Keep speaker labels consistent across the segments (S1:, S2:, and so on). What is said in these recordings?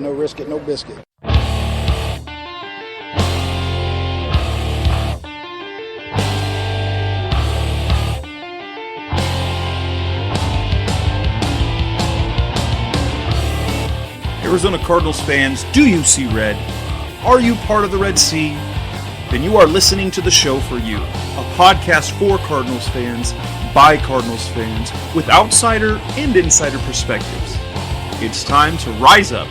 S1: No risk it, no biscuit.
S2: Arizona Cardinals fans, do you see red? Are you part of the Red Sea? Then you are listening to the show for you. A podcast for Cardinals fans, by Cardinals fans, with outsider and insider perspectives. It's time to rise up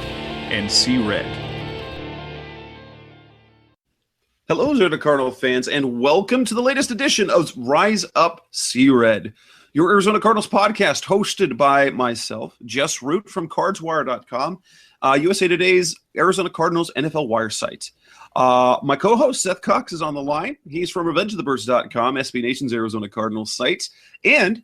S2: and see red. Hello, Arizona Cardinal fans, and welcome to the latest edition of Rise Up, See Red, your Arizona Cardinals podcast hosted by myself, Jess from Cardswire.com, USA Today's Arizona Cardinals NFL Wire site. My co-host, Seth is on the line. He's from RevengeOfTheBirds.com, SB Nation's Arizona Cardinals site, and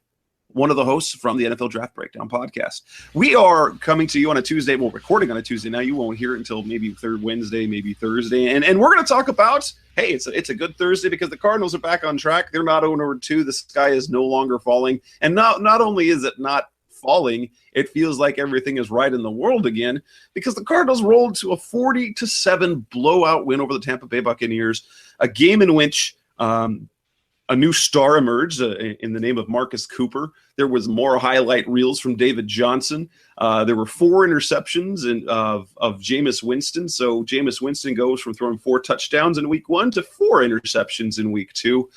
S2: one of the hosts from the NFL Draft Breakdown podcast. We are coming to you on a Tuesday. Well, recording on a Tuesday now. You won't hear it until maybe Wednesday, maybe Thursday. And we're going to talk about, hey, it's a good Thursday because the Cardinals are back on track. They're not 0-2. The sky is no longer falling. And not only is it not falling, it feels like everything is right in the world again because the Cardinals rolled to a 40-7 blowout win over the Tampa Bay Buccaneers, a game in which a new star emerged in the name of Marcus Cooper. There was more highlight reels from David Johnson. There were 4 interceptions of Jameis Winston. So Jameis Winston goes from throwing 4 touchdowns in week 1 to 4 interceptions in week 2.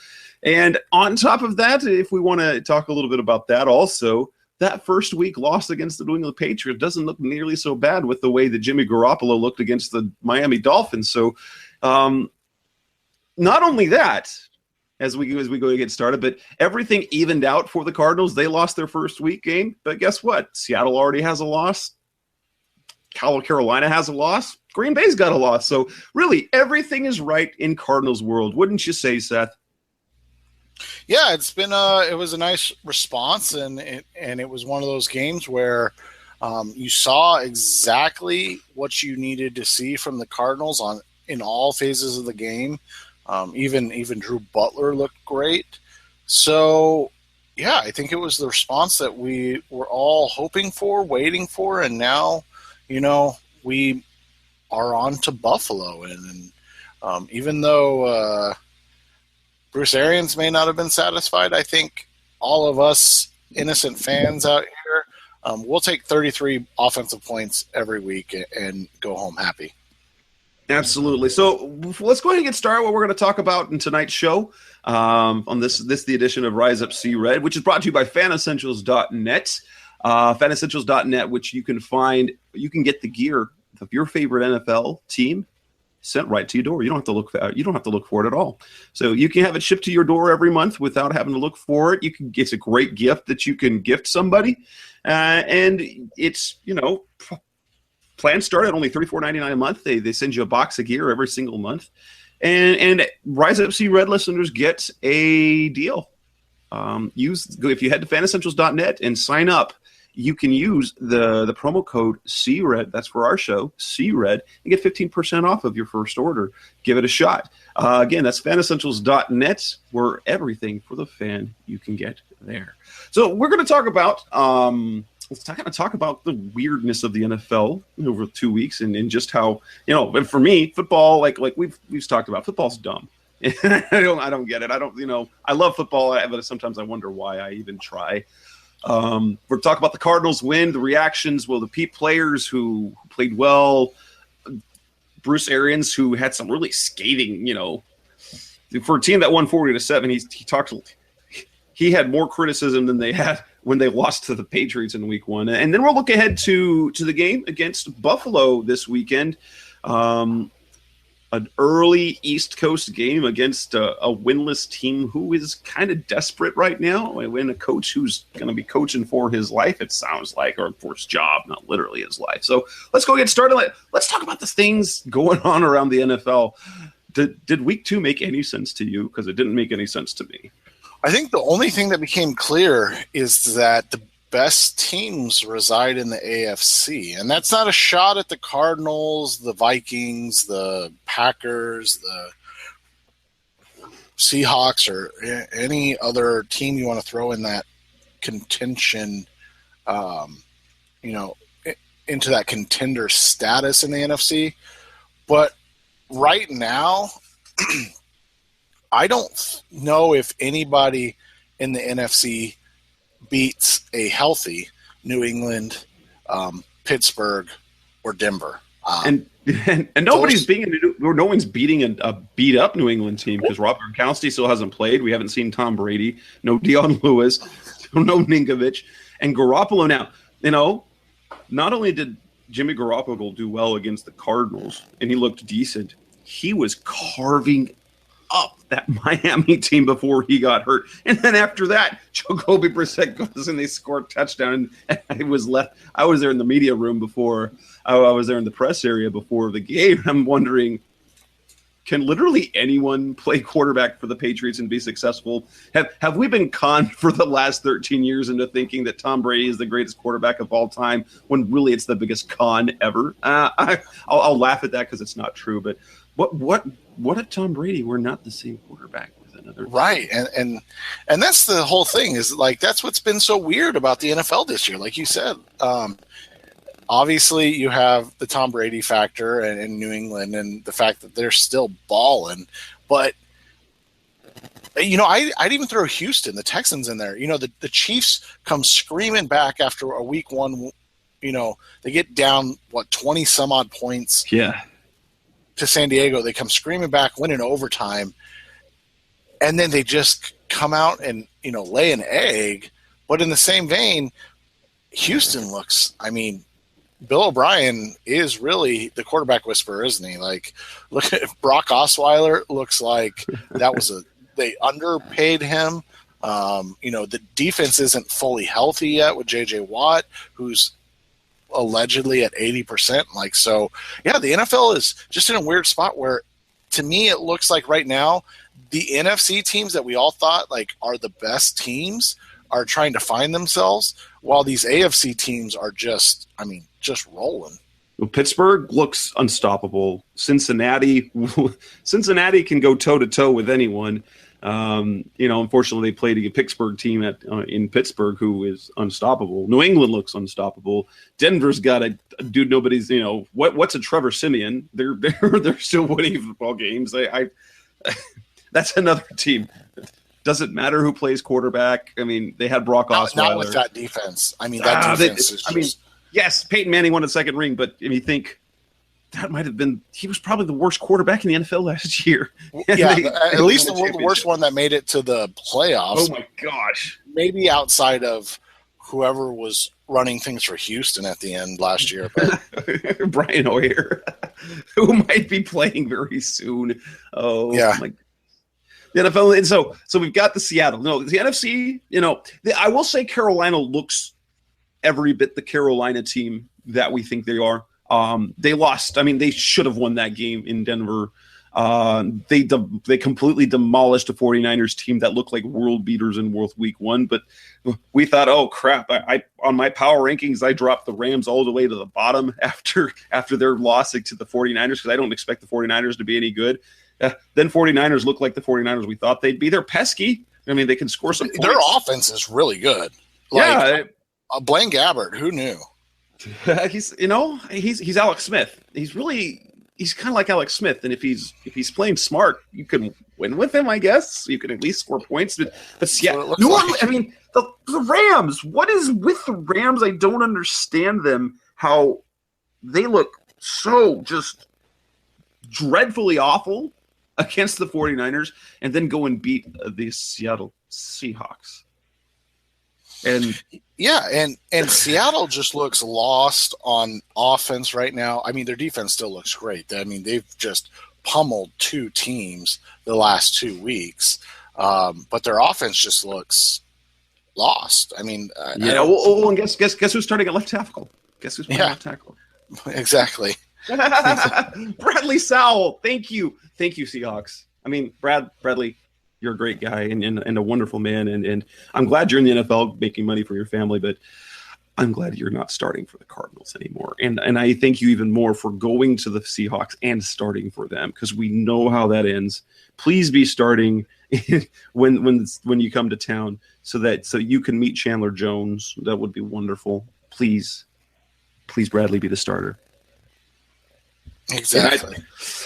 S2: And on top of that, if we want to talk a little bit about that also, that first week loss against the New England Patriots doesn't look nearly so bad with the way that Jimmy Garoppolo looked against the Miami Dolphins. So not only that, as we go to get started, but everything evened out for the Cardinals. They lost their first week game, but guess what? Seattle already has a loss. Carolina has a loss. Green Bay's got a loss. So really, everything is right in Cardinals world. Wouldn't you say, Seth?
S3: Yeah, it was a nice response, and it was one of those games where you saw exactly what you needed to see from the Cardinals in all phases of the game. Even Drew Butler looked great. So, yeah, I think it was the response that we were all hoping for, waiting for, and now, we are on to Buffalo. And even though Bruce Arians may not have been satisfied, I think all of us innocent fans out here, we'll take 33 offensive points every week and go home happy.
S2: Absolutely. So let's go ahead and get started. What we're going to talk about in tonight's show on this the edition of Rise Up See Red, which is brought to you by FanEssentials.net. FanEssentials.net, which you can get the gear of your favorite NFL team sent right to your door. You don't have to look for it at all. So you can have it shipped to your door every month without having to look for it. It's a great gift that you can gift somebody, and it's plans start at only $34.99 a month. They send you a box of gear every single month. And Rise Up See Red listeners get a deal. If you head to fanessentials.net and sign up, you can use the promo code CRED. That's for our show, CRED, and get 15% off of your first order. Give it a shot. Again, that's fanessentials.net, where everything for the fan you can get there. So we're going to talk about let's kind of talk about the weirdness of the NFL over 2 weeks and just how, for me, football, like we've talked about, football's dumb. I don't get it. I love football, but sometimes I wonder why I even try. We're talking about the Cardinals win, the reactions, the players who played well, Bruce Arians, who had some really scathing, for a team that won 40-7, he had more criticism than they had when they lost to the Patriots in week 1. And then we'll look ahead to the game against Buffalo this weekend. An early East Coast game against a winless team who is kind of desperate right now. And a coach who's going to be coaching for his life, it sounds like, or for his job, not literally his life. So let's go get started. Let's talk about the things going on around the NFL. Did week 2 make any sense to you? Because it didn't make any sense to me.
S3: I think the only thing that became clear is that the best teams reside in the AFC. And that's not a shot at the Cardinals, the Vikings, the Packers, the Seahawks, or any other team you want to throw in that contention. into that contender status in the NFC. But right now, I don't know if anybody in the NFC beats a healthy New England, Pittsburgh, or Denver.
S2: And nobody's no one's beating a beat up New England team because Rob Gronkowski still hasn't played. We haven't seen Tom Brady, no Deion Lewis, no Ninkovich, and Garoppolo. Now, not only did Jimmy Garoppolo do well against the Cardinals and he looked decent, he was carving up that Miami team before he got hurt. And then after that, Jacoby Brissett goes and they score a touchdown. And I was there in the media room before. I was there in the press area before the game. I'm wondering, can literally anyone play quarterback for the Patriots and be successful? Have we been conned for the last 13 years into thinking that Tom Brady is the greatest quarterback of all time when really it's the biggest con ever? I'll laugh at that because it's not true. But what if Tom Brady were not the same quarterback with another team?
S3: Right, and that's the whole thing is like that's what's been so weird about the NFL this year. Like you said, obviously you have the Tom Brady factor in New England and the fact that they're still balling, but I'd even throw Houston, the Texans in there. The Chiefs come screaming back after a week one. They get down 20 some odd points.
S2: Yeah.
S3: To San Diego, they come screaming back, win in overtime, and then they just come out and lay an egg. But in the same vein, Houston looks. I mean, Bill O'Brien is really the quarterback whisperer, isn't he? Like, look at Brock Osweiler. Looks like that was they underpaid him. The defense isn't fully healthy yet with J.J. Watt, who's allegedly at 80%. The NFL is just in a weird spot where, to me, it looks like right now the NFC teams that we all thought are the best teams are trying to find themselves, while these AFC teams are just rolling.
S2: Well, Pittsburgh looks unstoppable. Cincinnati can go toe to toe with anyone. Unfortunately, they played a Pittsburgh team in Pittsburgh who is unstoppable. New England looks unstoppable. Denver's got a dude nobody's. What's a Trevor Siemian? They're still winning football games. That's another team. Doesn't matter who plays quarterback. I mean, they had Brock Osweiler.
S3: Not with that defense. I mean, that defense is just.
S2: Yes, Peyton Manning won a second ring, but you think that might have been – he was probably the worst quarterback in the NFL last year.
S3: Yeah, at least the worst one that made it to the playoffs.
S2: Oh, my gosh.
S3: Maybe outside of whoever was running things for Houston at the end last year. But
S2: Brian Hoyer, who might be playing very soon. Oh,
S3: yeah.
S2: My the NFL, and so we've got the Seattle. No, the NFC, I will say Carolina looks every bit the Carolina team that we think they are. They lost. I mean, they should have won that game in Denver. They completely demolished a 49ers team that looked like world beaters in week one. But we thought, oh crap! I on my power rankings, I dropped the Rams all the way to the bottom after their loss to the 49ers because I don't expect the 49ers to be any good. Then 49ers look like the 49ers we thought they'd be. They're pesky. I mean, they can score some points.
S3: Their offense is really good. Blaine Gabbert, who knew?
S2: He's Alex Smith. He's kind of like Alex Smith, and if he's playing smart, you can win with him. I guess you can at least score points. But yeah, I mean the Rams. What is with the Rams? I don't understand them. How they look so just dreadfully awful against the 49ers, and then go and beat the Seattle Seahawks. And
S3: yeah, and Seattle just looks lost on offense right now. I mean, their defense still looks great. I mean, they've just pummeled two teams the last 2 weeks, but their offense just looks lost. I mean,
S2: and guess who's starting at left tackle? Guess who's playing left tackle?
S3: Exactly.
S2: Bradley Sowell. Thank you, Seahawks. I mean, Bradley. You're a great guy and a wonderful man, and I'm glad you're in the NFL making money for your family, but I'm glad you're not starting for the Cardinals anymore. And I thank you even more for going to the Seahawks and starting for them because we know how that ends. Please be starting when you come to town so you can meet Chandler Jones. That would be wonderful. Please please Bradley be the starter.
S3: Exactly.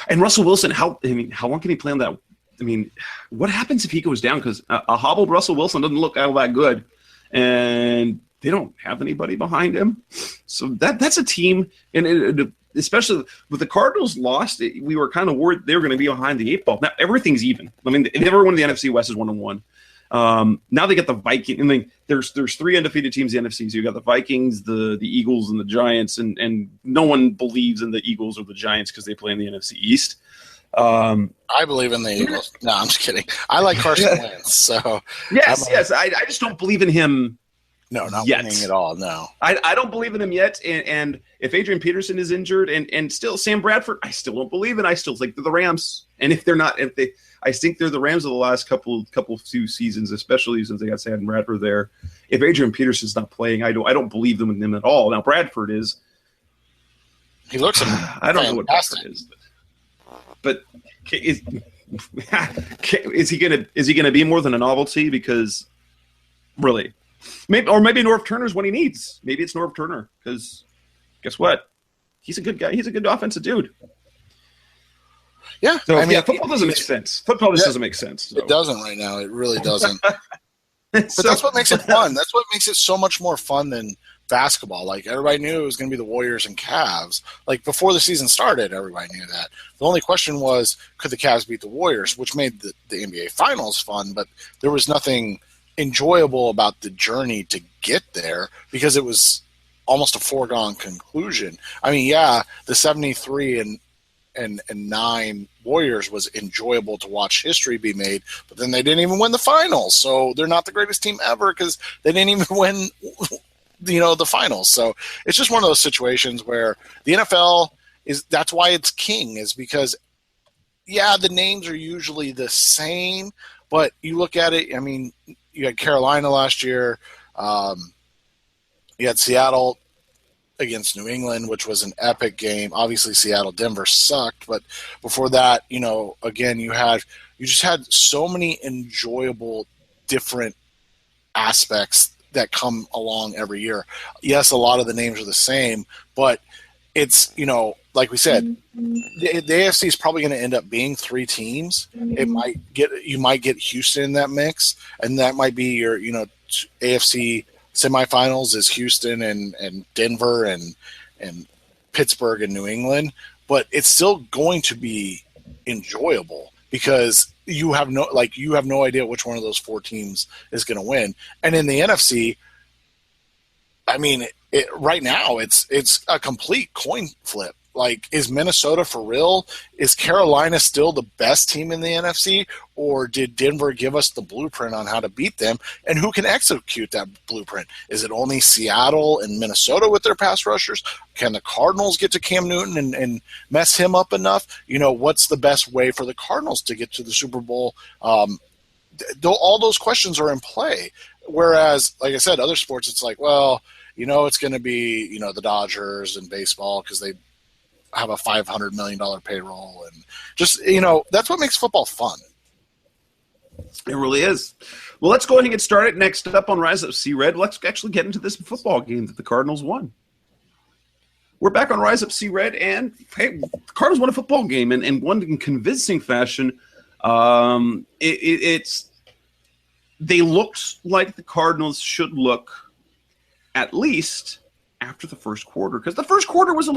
S2: And Russell Wilson, how long can he play on that? I mean, what happens if he goes down? Because a hobbled Russell Wilson doesn't look all that good, and they don't have anybody behind him. So that's a team, and especially with the Cardinals lost, we were kind of worried they were going to be behind the 8 ball. Now everything's even. I mean, everyone in the NFC West is 1-1. Now they get the Vikings. I mean, there's 3 undefeated teams in the NFC. So you got the Vikings, the Eagles, and the Giants, and no one believes in the Eagles or the Giants because they play in the NFC East.
S3: I believe in the Eagles. No, I'm just kidding. I like Carson Wentz. So
S2: yes. I just don't believe in him.
S3: No, not
S2: yet.
S3: winning at all. No,
S2: I don't believe in him yet. And if Adrian Peterson is injured, and still Sam Bradford, I still don't believe in. I still think they're the Rams. And if they're not, I think they're the Rams of the last couple few seasons, especially since they got Sam Bradford there. If Adrian Peterson's not playing, I don't believe them in him at all. Now Bradford is.
S3: He looks.
S2: I don't know what Bradford is, but is he gonna be more than a novelty? Because really. Maybe Norv Turner's what he needs. Maybe it's Norv Turner because guess what? He's a good guy. He's a good offensive dude.
S3: Yeah.
S2: So, football doesn't make sense. Football just doesn't make sense. So.
S3: It doesn't right now. It really doesn't. But that's what makes it fun. That's what makes it so much more fun than basketball. Like everybody knew it was going to be the Warriors and Cavs. Like before the season started, everybody knew that. The only question was, could the Cavs beat the Warriors, which made the NBA Finals fun, but there was nothing enjoyable about the journey to get there because it was almost a foregone conclusion. I mean, the 73 and 9 Warriors was enjoyable to watch history be made, but then they didn't even win the finals. So they're not the greatest team ever because they didn't even win, the finals. So it's just one of those situations where the NFL that's why it's king, is because the names are usually the same, but you look at it, I mean, you had Carolina last year. You had Seattle against New England, which was an epic game. Obviously, Seattle-Denver sucked, but before that, again, you just had so many enjoyable different aspects that come along every year. Yes, a lot of the names are the same, but it's, like we said, the AFC is probably going to end up being 3 teams. You might get Houston in that mix, and that might be your, AFC semifinals is Houston and Denver and Pittsburgh and New England, but it's still going to be enjoyable because you have no idea which one of those 4 teams is going to win. And in the NFC, I mean, right now it's a complete coin flip. Like, is Minnesota for real? Is Carolina still the best team in the NFC? Or did Denver give us the blueprint on how to beat them? And who can execute that blueprint? Is it only Seattle and Minnesota with their pass rushers? Can the Cardinals get to Cam Newton and mess him up enough? What's the best way for the Cardinals to get to the Super Bowl? All those questions are in play. Whereas, like I said, other sports, it's like, well, it's going to be, the Dodgers and baseball because they have a $500 million payroll, and just, that's what makes football fun.
S2: It really is. Well, let's go ahead and get started. Next up on Rise Up See Red, let's actually get into this football game that the Cardinals won. We're back on Rise Up See Red, and hey, the Cardinals won a football game and won in convincing fashion. They looked like the Cardinals should look, at least after the first quarter, because the first quarter was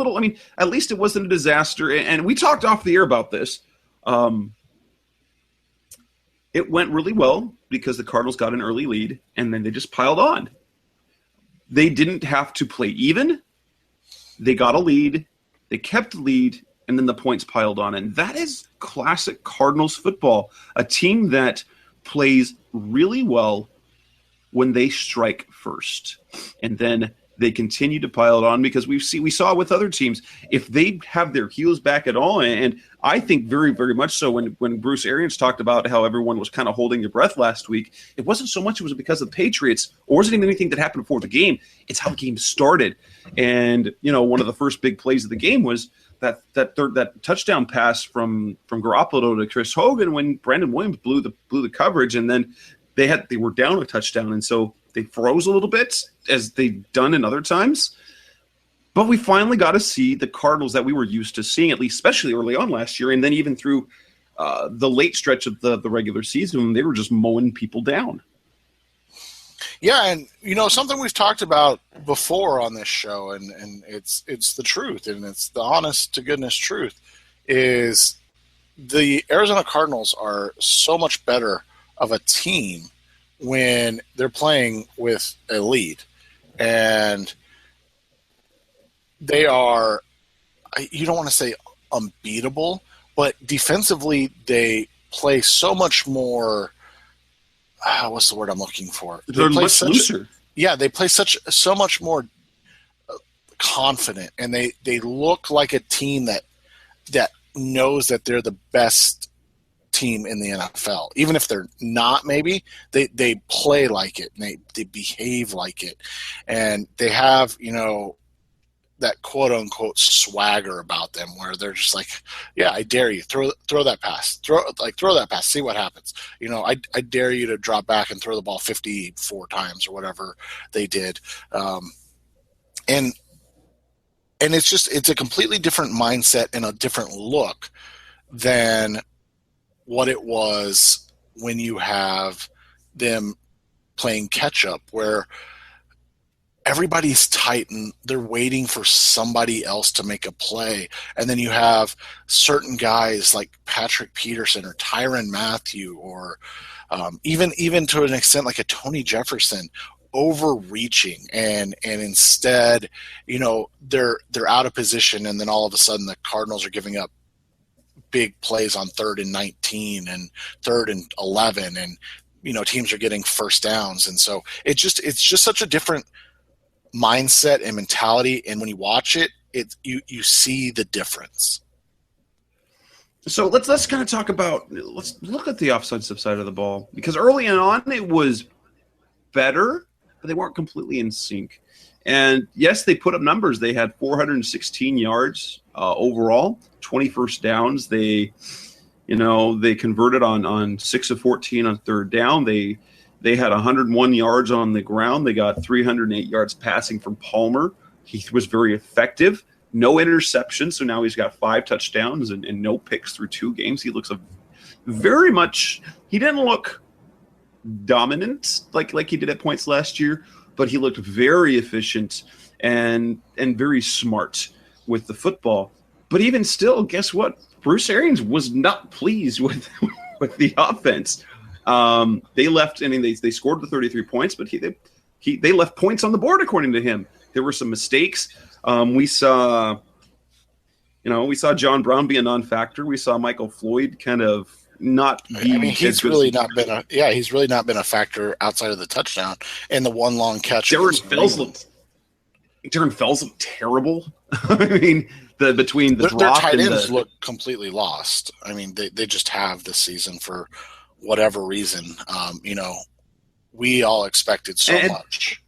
S2: at least it wasn't a disaster. And we talked off the air about this. It went really well because the Cardinals got an early lead, and then they just piled on. They didn't have to play even. They got a lead. They kept the lead, and then the points piled on. And that is classic Cardinals football, a team that plays really well when they strike first. And then they continue to pile it on because we saw with other teams, if they have their heels back at all, and I think very, very much so when Bruce Arians talked about how everyone was kind of holding their breath last week, it wasn't so much it was because of the Patriots, or wasn't even anything that happened before the game. It's how the game started. And, one of the first big plays of the game was that touchdown pass from Garoppolo to Chris Hogan when Brandon Williams blew the coverage, and then they were down a touchdown, and so they froze a little bit, as they've done in other times. But we finally got to see the Cardinals that we were used to seeing, at least especially early on last year, and then even through the late stretch of the regular season, they were just mowing people down.
S3: Yeah, and something we've talked about before on this show, and it's the truth, and it's the honest to goodness truth, is the Arizona Cardinals are so much better of a team when they're playing with a lead. And they are, you don't want to say unbeatable, but defensively they play so much more, what's the word I'm looking for?
S2: They're much looser.
S3: They play so much more confident, and they look like a team that knows that they're the best team in the NFL. Even if they're not, maybe they play like it, and they behave like it, and they have that quote unquote swagger about them, where they're just like, yeah, I dare you, throw that pass, throw that pass, see what happens. I dare you to drop back and throw the ball 54 times or whatever they did. And it's a completely different mindset and a different look than what it was when you have them playing catch up, where everybody's tight and they're waiting for somebody else to make a play. And then you have certain guys like Patrick Peterson or Tyrann Mathieu, or even to an extent like a Tony Jefferson, overreaching, and instead, they're out of position, and then all of a sudden the Cardinals are giving up big plays on 3rd and 19 and 3rd and 11, and teams are getting first downs. And so it's just such a different mindset and mentality, and when you watch it, you see the difference.
S2: So let's kind of talk about, let's look at the offensive side of the ball, because early on it was better, but they weren't completely in sync. And yes, they put up numbers. They had 416 yards overall, 20 first downs. They converted on 6 of 14 on 3rd down. They had 101 yards on the ground. They got 308 yards passing from Palmer. He was very effective. No interceptions, so now he's got 5 touchdowns and no picks through 2 games. He looks very much – he didn't look dominant like he did at points last year, but he looked very efficient and very smart with the football. But even still, guess what? Bruce Arians was not pleased with the offense. They left. I mean, they scored the 33 points, but they left points on the board according to him. There were some mistakes. We saw John Brown be a non-factor. We saw Michael Floyd kind of not be.
S3: I mean, he's really not been a factor outside of the touchdown and the one long catch.
S2: Darren Fells looked terrible. I mean, between the drop,
S3: their tight ends look completely lost. I mean, they just have this season for whatever reason. We all expected so much.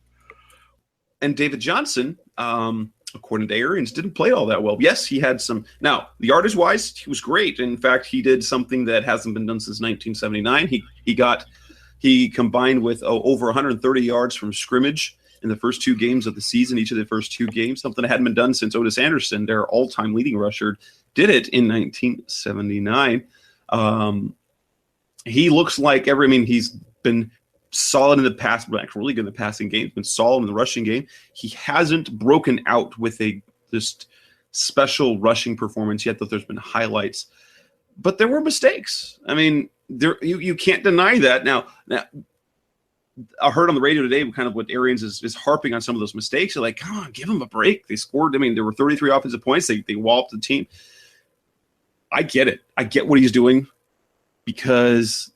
S2: And David Johnson, according to Arians, didn't play all that well. Yes, he had some. Now, the yardage-wise, he was great. In fact, he did something that hasn't been done since 1979. He combined with over 130 yards from scrimmage in the first 2 games of the season, each of the first 2 games, something that hadn't been done since Otis Anderson, their all-time leading rusher, did it in 1979. He looks like he's been solid in the pass, really good in the passing game, been solid in the rushing game. He hasn't broken out with a just special rushing performance yet, though there's been highlights. But there were mistakes. I mean, you can't deny that. Now, I heard on the radio today kind of what Arians is harping on some of those mistakes. They're like, come on, give them a break. They scored. I mean, there were 33 offensive points. They walloped the team. I get it. I get what he's doing, because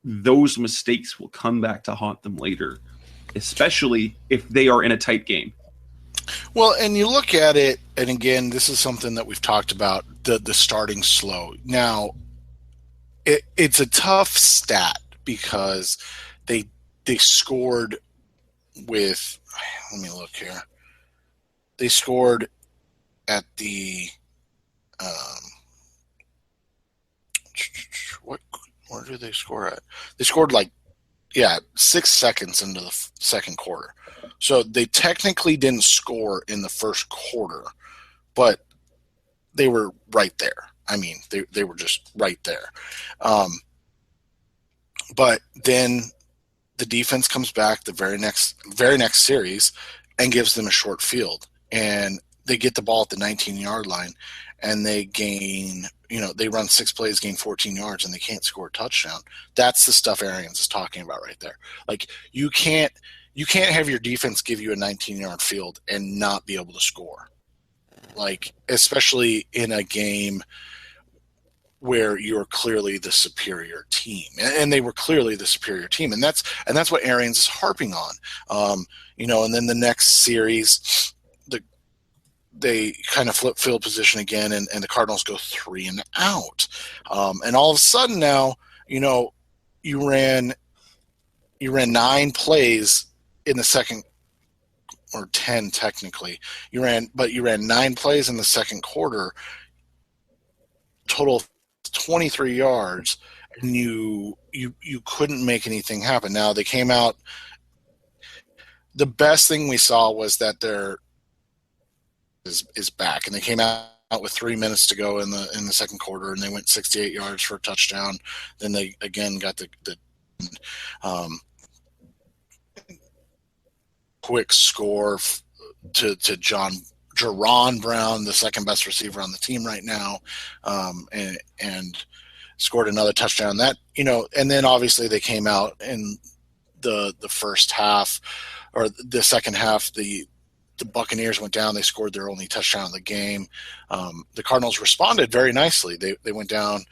S2: those mistakes will come back to haunt them later, especially if they are in a tight game.
S3: Well, and you look at it, and again, this is something that we've talked about, the starting slow. Now, it's a tough stat because they scored with, let me look here. They scored at the, where did they score at? They scored 6 seconds into the second quarter. So they technically didn't score in the first quarter, but they were right there. I mean, they were just right there. But then the defense comes back the very next series and gives them a short field, and they get the ball at the 19-yard line, and they gain, they run 6 plays, gain 14 yards, and they can't score a touchdown. That's the stuff Arians is talking about right there. Like, you can't have your defense give you a 19-yard field and not be able to score. Like, especially in a game where you're clearly the superior team, and they were clearly the superior team, and that's what Arians is harping on. And then the next series, they kind of flip field position again, and the Cardinals go 3 and out, and all of a sudden now, you ran 9 plays in the second, or 10 technically. You ran 9 plays in the second quarter, total of 23 yards, and you couldn't make anything happen. Now they came out. The best thing we saw was that their is back, and they came out with 3 minutes to go in the second quarter, and they went 68 yards for a touchdown. Then they again got the quick score to Jerron Brown, the second best receiver on the team right now, and scored another touchdown. That, and then obviously they came out in the first half, or the second half. The Buccaneers went down. They scored their only touchdown of the game. The Cardinals responded very nicely. They went down,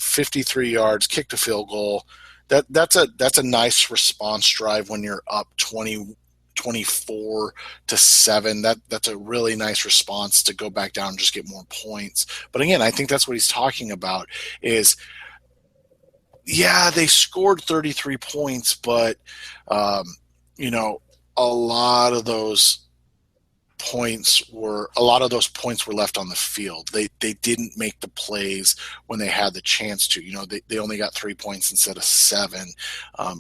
S3: 53 yards, kicked a field goal. That's a nice response drive when you're up 24-7. That's a really nice response to go back down and just get more points. But again, I think that's what he's talking about is, they scored 33 points, but a lot of those points were left on the field. They didn't make the plays when they had the chance to. They only got 3 points instead of 7.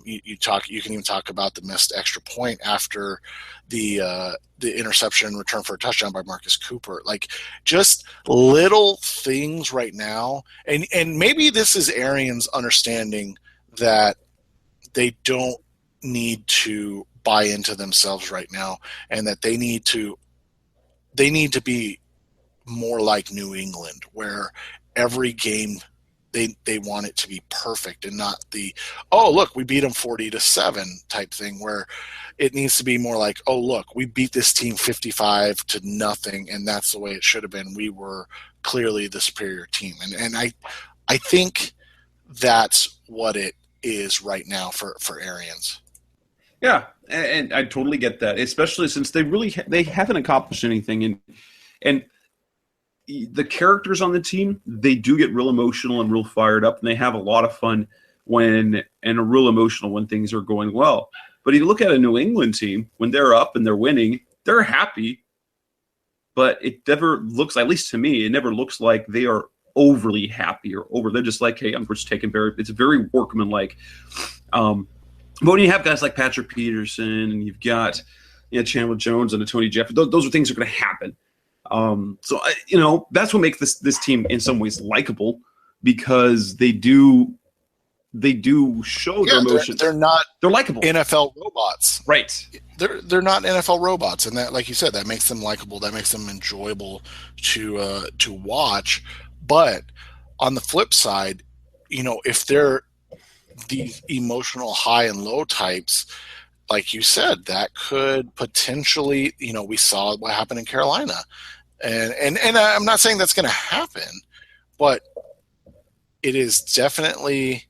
S3: You can even talk about the missed extra point after the interception return for a touchdown by Marcus Cooper. Like, just little things right now, and maybe this is Arians understanding that they don't need to buy into themselves right now, and that they need to be more like New England, where every game they want it to be perfect, and not the, oh, look, we beat them 40-7 type thing, where it needs to be more like, oh, look, we beat this team 55-0, and that's the way it should have been. We were clearly the superior team. And I think that's what it is right now for Arians.
S2: Yeah, and I totally get that, especially since they haven't accomplished anything, and the characters on the team, they do get real emotional and real fired up, and they have a lot of fun and are real emotional when things are going well. But you look at a New England team, when they're up and they're winning, they're happy, but it never looks, at least to me, it never looks like they are overly happy or over. They're just like, hey, I'm just taking it's very workmanlike. But when you have guys like Patrick Peterson, and you've got Chandler Jones and Tony Jeff, those are things that are going to happen. So that's what makes this team in some ways likable, because they do show their emotions. They're likable
S3: NFL robots,
S2: right?
S3: They're not NFL robots, and that, like you said, that makes them likable. That makes them enjoyable to watch. But on the flip side, if they're these emotional high and low types, like you said, that could potentially, we saw what happened in Carolina, and I'm not saying that's going to happen, but it is definitely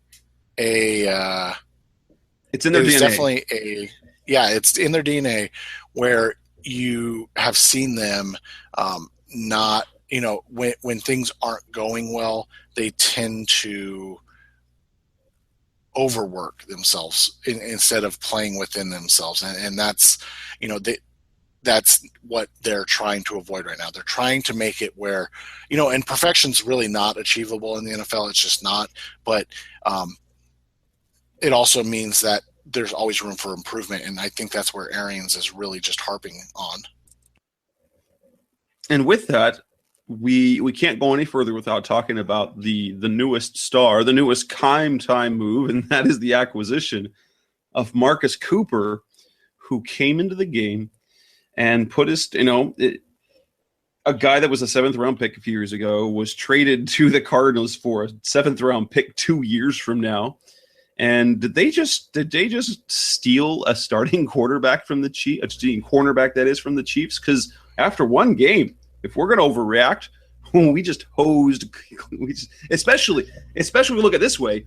S3: it's in their DNA. Definitely it's in their DNA, where you have seen them not, when things aren't going well, they tend to overwork themselves instead of playing within themselves, and that's that's what they're trying to avoid right now. They're trying to make it where, and perfection's really not achievable in the NFL. It's just not. But it also means that there's always room for improvement, and I think that's where Arians is really just harping on.
S2: And with that, we can't go any further without talking about the newest star, the newest Keim time move, and that is the acquisition of Marcus Cooper, who came into the game and put his, a guy that was a 7th-round pick a few years ago was traded to the Cardinals for a 7th-round pick 2 years from now. And did they just steal a starting quarterback from the Chiefs? A starting cornerback, that is, from the Chiefs? Because after one game, if we're going to overreact, we just hosed. Especially we look at it this way.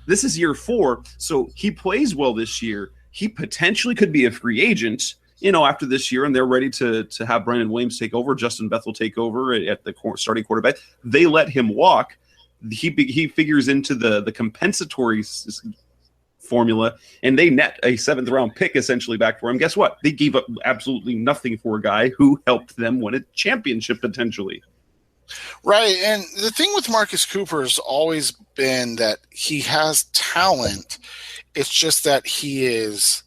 S2: This is year 4, so he plays well this year. He potentially could be a free agent, after this year, and they're ready to have Brandon Williams take over, Justin Bethel take over at the starting quarterback. They let him walk. He figures into the compensatory formula, and they net a 7th-round pick essentially back for him. Guess what? They gave up absolutely nothing for a guy who helped them win a championship potentially.
S3: Right, and the thing with Marcus Cooper has always been that he has talent. It's just that he is,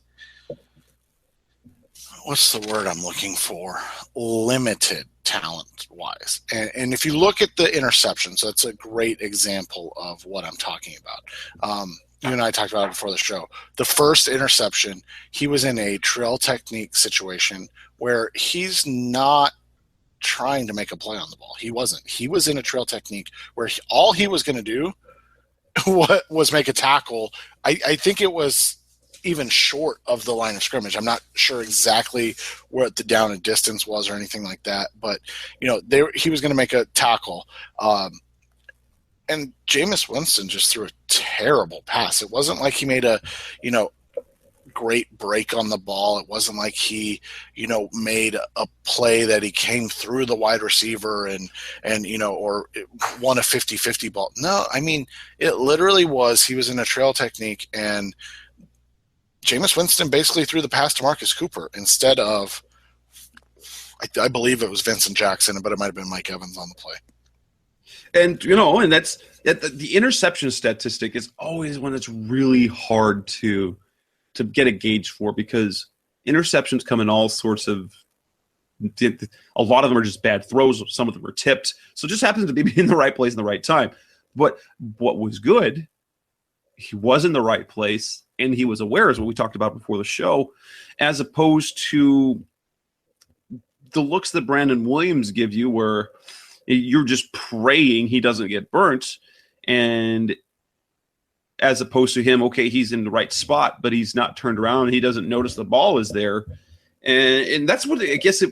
S3: what's the word I'm looking for? Limited talent-wise. And if you look at the interceptions, that's a great example of what I'm talking about. You and I talked about it before the show. The first interception, he was in a trail technique situation where he's not trying to make a play on the ball. He wasn't. He was in a trail technique where all he was going to do was make a tackle. I think it was even short of the line of scrimmage. I'm not sure exactly what the down and distance was or anything like that, but he was going to make a tackle. And Jameis Winston just threw a terrible pass. It wasn't like he made a, great break on the ball. It wasn't like he, made a play that he came through the wide receiver and or won a 50-50 ball. No, I mean, it literally was, he was in a trail technique, and Jameis Winston basically threw the pass to Marcus Cooper instead of, I believe it was Vincent Jackson, but it might have been Mike Evans on the play.
S2: And, and that's the interception statistic is always one that's really hard to get a gauge for, because interceptions come in all sorts of, a lot of them are just bad throws. Some of them are tipped. So it just happens to be in the right place in the right time. But what was good, he was in the right place, and he was aware, as what we talked about before the show, as opposed to the looks that Brandon Williams give you, where you're just praying he doesn't get burnt, and as opposed to him, okay, he's in the right spot, but he's not turned around, and he doesn't notice the ball is there, and that's what I guess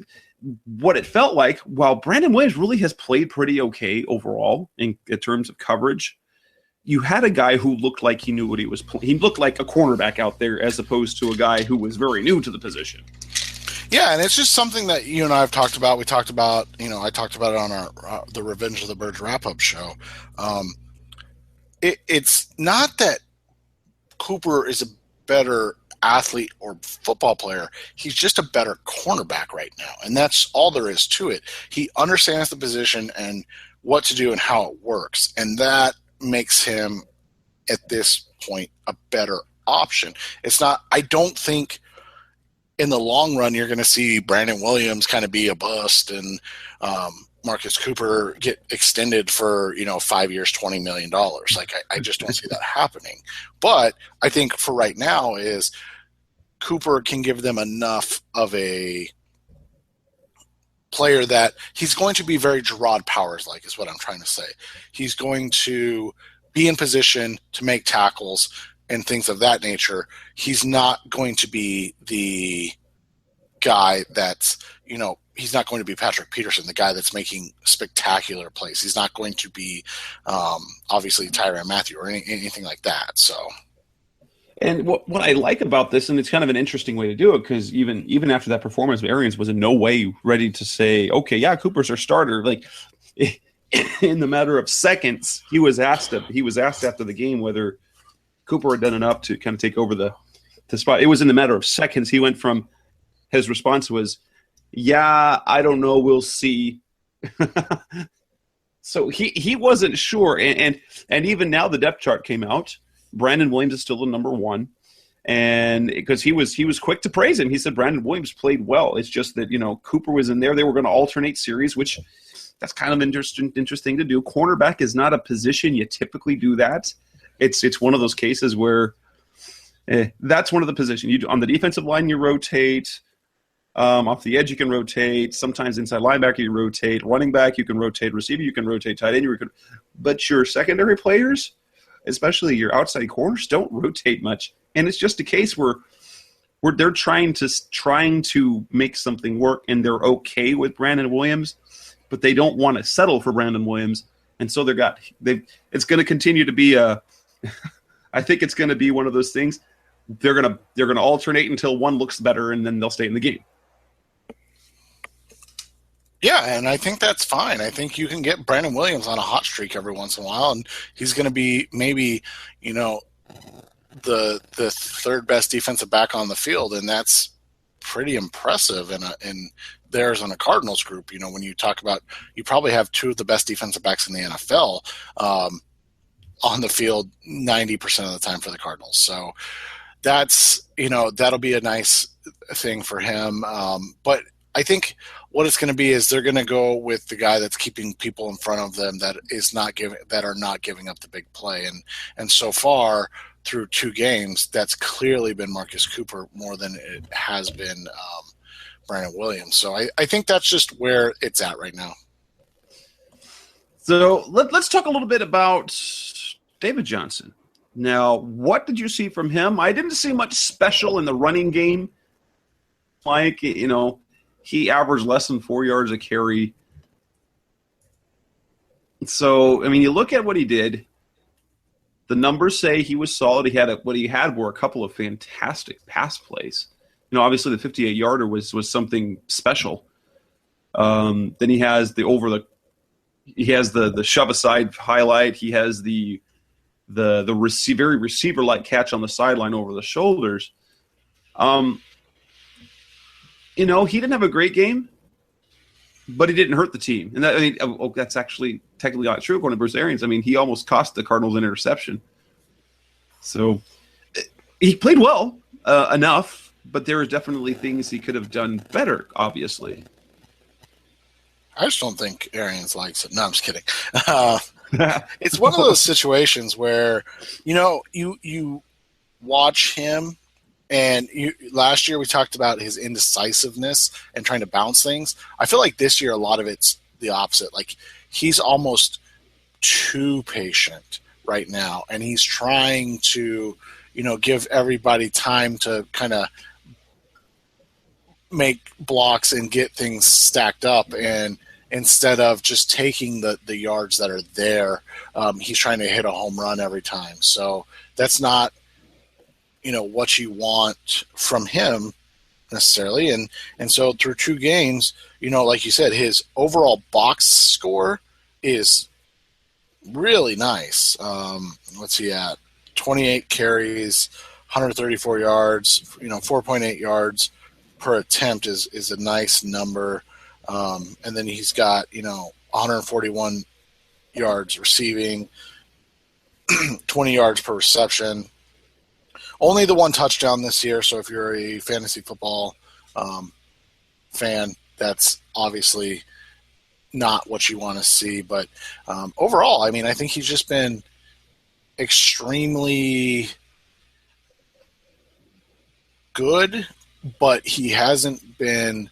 S2: what it felt like. While Brandon Williams really has played pretty okay overall in terms of coverage, you had a guy who looked like he knew what he was playing. He looked like a cornerback out there, as opposed to a guy who was very new to the position.
S3: Yeah, and it's just something that you and I have talked about. We talked about, I talked about it on our the Revenge of the Birds wrap-up show. It's not that Cooper is a better athlete or football player. He's just a better cornerback right now, and that's all there is to it. He understands the position and what to do and how it works, and that makes him, at this point, a better option. It's not – I don't think – in the long run, you're going to see Brandon Williams kind of be a bust and Marcus Cooper get extended for, 5 years, $20 million. Like, I just don't see that happening. But I think for right now is Cooper can give them enough of a player that he's going to be very Gerard Powers-like, is what I'm trying to say. He's going to be in position to make tackles and things of that nature. He's not going to be the guy that's, he's not going to be Patrick Peterson, the guy that's making spectacular plays. He's not going to be, obviously, Tyrann Mathieu or anything like that. So,
S2: and what I like about this, and it's kind of an interesting way to do it, because even after that performance, Arians was in no way ready to say, okay, yeah, Cooper's our starter. Like, in the matter of seconds, he was asked after the game whether Cooper had done enough to kind of take over the spot. It was in the matter of seconds. He went from, his response was, yeah, I don't know, we'll see. So he wasn't sure. And even now the depth chart came out, Brandon Williams is still the number one. And because he was quick to praise him. He said Brandon Williams played well. It's just that, Cooper was in there. They were going to alternate series, which that's kind of interesting to do. Cornerback is not a position you typically do that. It's one of those cases where that's one of the positions. On the defensive line, you rotate. Off the edge, you can rotate. Sometimes inside linebacker, you rotate. Running back, you can rotate. Receiver, you can rotate. Tight end, but your secondary players, especially your outside corners, don't rotate much. And it's just a case where they're trying to make something work, and they're okay with Brandon Williams, but they don't want to settle for Brandon Williams, and so it's going to continue to be I think it's going to be one of those things. They're going to alternate until one looks better, and then they'll stay in the game.
S3: Yeah, and I think that's fine. I think you can get Brandon Williams on a hot streak every once in a while, and he's going to be maybe the third best defensive back on the field, and that's pretty impressive in the Arizona Cardinals group. When you talk about, you probably have two of the best defensive backs in the NFL on the field 90% of the time for the Cardinals. So that's that'll be a nice thing for him. But I think what it's going to be is they're going to go with the guy that's keeping people in front of them that are not giving up the big play, and so far, through 2 games, that's clearly been Marcus Cooper more than it has been Brandon Williams. So I think that's just where it's at right now.
S2: So let's talk a little bit about David Johnson. Now, what did you see from him? I didn't see much special in the running game. He averaged less than 4 yards a carry. So, you look at what he did. The numbers say he was solid. What he had were a couple of fantastic pass plays. Obviously the 58-yarder was something special. Then he has the shove aside highlight. He has the very receiver-like catch on the sideline over the shoulders. He didn't have a great game, but he didn't hurt the team. And that's actually technically not true according to Bruce Arians. He almost cost the Cardinals an interception. So he played well enough, but there are definitely things he could have done better, obviously.
S3: I just don't think Arians likes it. No, I'm just kidding. It's one of those situations where, you watch him, and last year we talked about his indecisiveness and trying to bounce things. I feel like this year a lot of it's the opposite. Like, he's almost too patient right now, and he's trying to, give everybody time to kind of make blocks and get things stacked up, and instead of just taking the yards that are there, he's trying to hit a home run every time. So that's not what you want from him necessarily. And so through 2 games, like you said, his overall box score is really nice. What's he at? 28 carries, 134 yards, 4.8 yards per attempt is a nice number. And then he's got, 141 yards receiving, 20 yards per reception. Only the 1 touchdown this year, so if you're a fantasy football fan, that's obviously not what you want to see. But overall, I think he's just been extremely good, but he hasn't been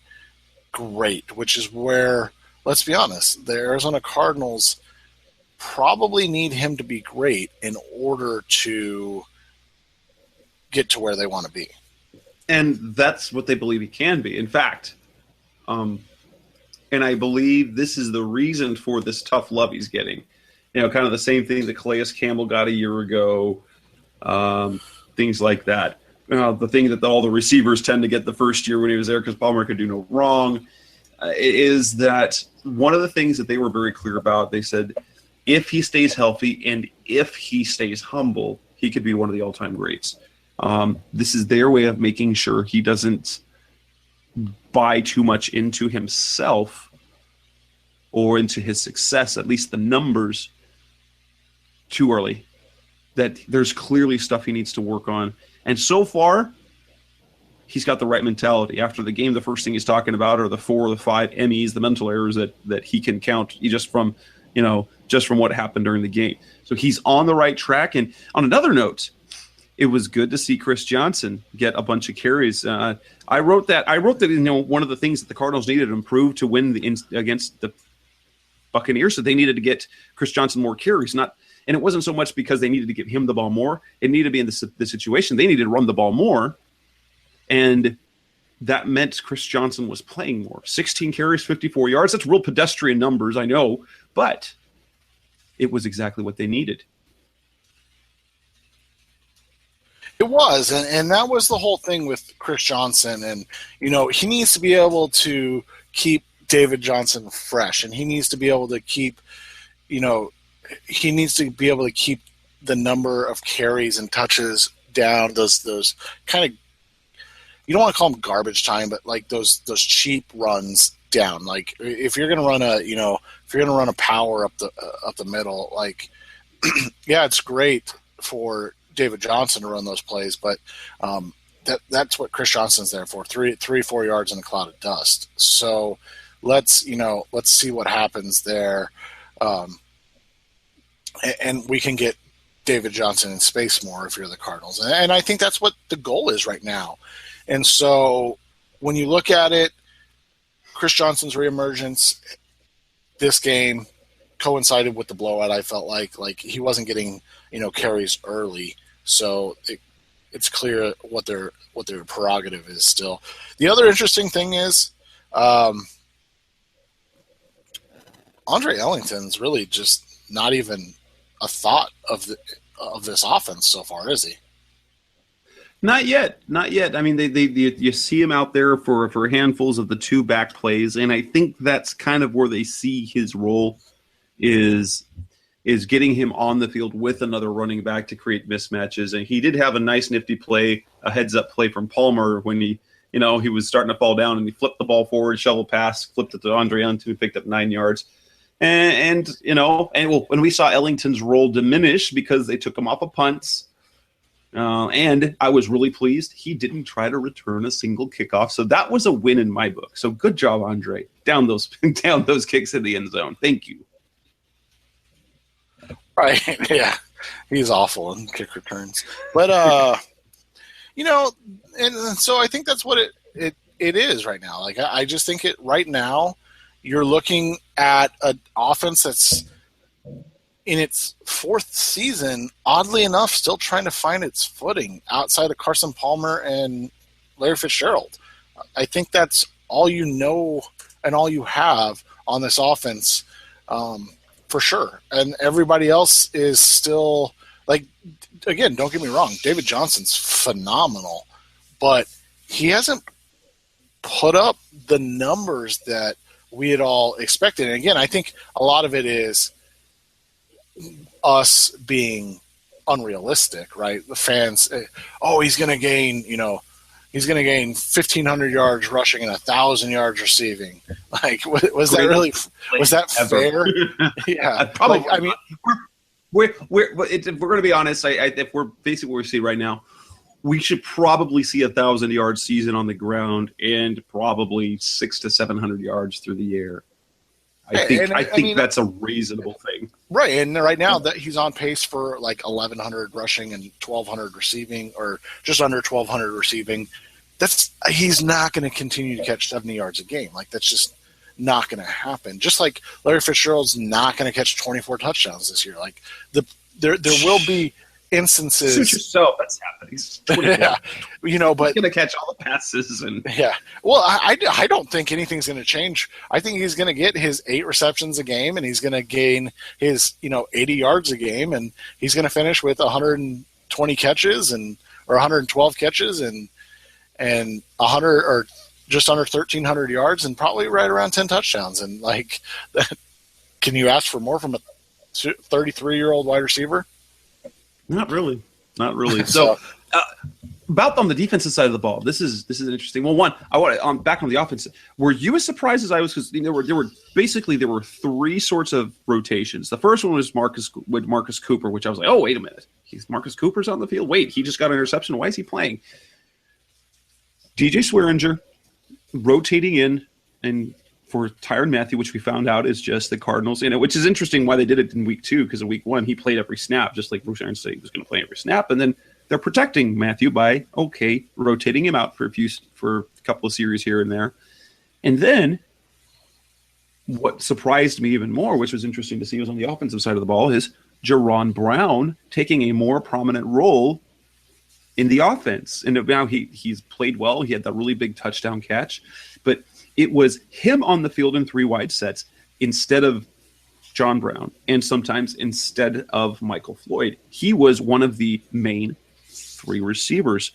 S3: great, which is where, let's be honest, the Arizona Cardinals probably need him to be great in order to get to where they want to be.
S2: And that's what they believe he can be. In fact, and I believe this is the reason for this tough love he's getting. Kind of the same thing that Calais Campbell got a year ago, things like that. The thing that all the receivers tend to get the first year when he was there because Palmer could do no wrong, is that one of the things that they were very clear about, they said, if he stays healthy and if he stays humble, he could be one of the all-time greats. This is their way of making sure he doesn't buy too much into himself or into his success, at least the numbers, too early. that there's clearly stuff he needs to work on. And so far, he's got the right mentality. After the game, the first thing he's talking about are the 4 or the 5 MEs, the mental errors that he can count just from what happened during the game. So he's on the right track. And on another note, it was good to see Chris Johnson get a bunch of carries. I wrote that one of the things that the Cardinals needed to improve to win against the Buccaneers, that they needed to get Chris Johnson more carries. And it wasn't so much because they needed to give him the ball more. It needed to be in the situation. They needed to run the ball more. And that meant Chris Johnson was playing more. 16 carries, 54 yards. That's real pedestrian numbers, I know. But it was exactly what they needed.
S3: It was. And that was the whole thing with Chris Johnson. And, he needs to be able to keep David Johnson fresh. And he needs to be able to keep, the number of carries and touches down, those kind of, you don't want to call them garbage time, but like those cheap runs down. Like if you're going to run a power up the middle, like yeah, it's great for David Johnson to run those plays, but that's what Chris Johnson's there for. 4 yards in a cloud of dust. So let's see what happens there. And we can get David Johnson in space more if you're the Cardinals. And I think that's what the goal is right now. And so when you look at it, Chris Johnson's reemergence this game coincided with the blowout. I felt like he wasn't getting, carries early. So it's clear what their prerogative is still. The other interesting thing is Andre Ellington's really just not even a thought of this offense so far, is he?
S2: Not yet. I mean, you see him out there for handfuls of the 2 back plays, and I think that's kind of where they see his role is getting him on the field with another running back to create mismatches. And he did have a nice nifty play, a heads-up play from Palmer when he was starting to fall down, and he flipped the ball forward, shovel pass, flipped it to Andre Ellington, who picked up 9 yards. And we saw Ellington's role diminish because they took him off of punts. And I was really pleased he didn't try to return a single kickoff. So that was a win in my book. So good job, Andre. Down those kicks in the end zone. Thank you.
S3: Right. Yeah. He's awful in kick returns. But, and so I think that's what it is right now. Like, I just think right now you're looking at an offense that's in its 4th season, oddly enough, still trying to find its footing outside of Carson Palmer and Larry Fitzgerald. I think that's all you know and all you have on this offense, for sure. And everybody else is still, like, again, don't get me wrong, David Johnson's phenomenal, but he hasn't put up the numbers that we had all expected. And again, I think a lot of it is us being unrealistic, right? The fans, he's going to gain, he's going to gain 1,500 yards rushing and 1,000 yards receiving. Like, was that fair? Yeah,
S2: probably.
S3: Like, I mean,
S2: if we're going to be honest, if we're basically what we see right now, we should probably see 1,000-yard season on the ground and probably 600 to 700 yards through the air. I think that's a reasonable thing.
S3: Right, and right now that he's on pace for like 1,100 rushing and 1,200 receiving, or just under 1,200 receiving. He's not going to continue to catch 70 yards a game. Like, that's just not going to happen. Just like Larry Fitzgerald's not going to catch 24 touchdowns this year. Like, there will be instances.
S2: Suit yourself. That's happening.
S3: Yeah, but
S2: he's going to catch all the passes and
S3: yeah. Well, I don't think anything's going to change. I think he's going to get his 8 receptions a game, and he's going to gain his 80 yards a game, and he's going to finish with 120 catches or 112 catches and 100 or just under 1,300 yards and probably right around 10 touchdowns. And like, can you ask for more from a 33-year-old wide receiver?
S2: Not really. So, about on the defensive side of the ball, this is interesting. Well, one, I want back on the offense. Were you as surprised as I was? Because there were three sorts of rotations. The first one was Marcus Cooper, which I was like, oh, wait a minute, Marcus Cooper's on the field. Wait, he just got an interception. Why is he playing? DJ Swearinger rotating in and for Tyrann Mathieu, which we found out is just the Cardinals, which is interesting why they did it in week 2, because in week 1 he played every snap, just like Bruce Arians said he was going to play every snap, and then they're protecting Mathieu by rotating him out for a couple of series here and there, and then what surprised me even more, which was interesting to see, was on the offensive side of the ball, is Jaron Brown taking a more prominent role in the offense, and now he's played well. He had that really big touchdown catch, but it was him on the field in 3 wide sets instead of John Brown, and sometimes instead of Michael Floyd. He was one of the main 3 receivers.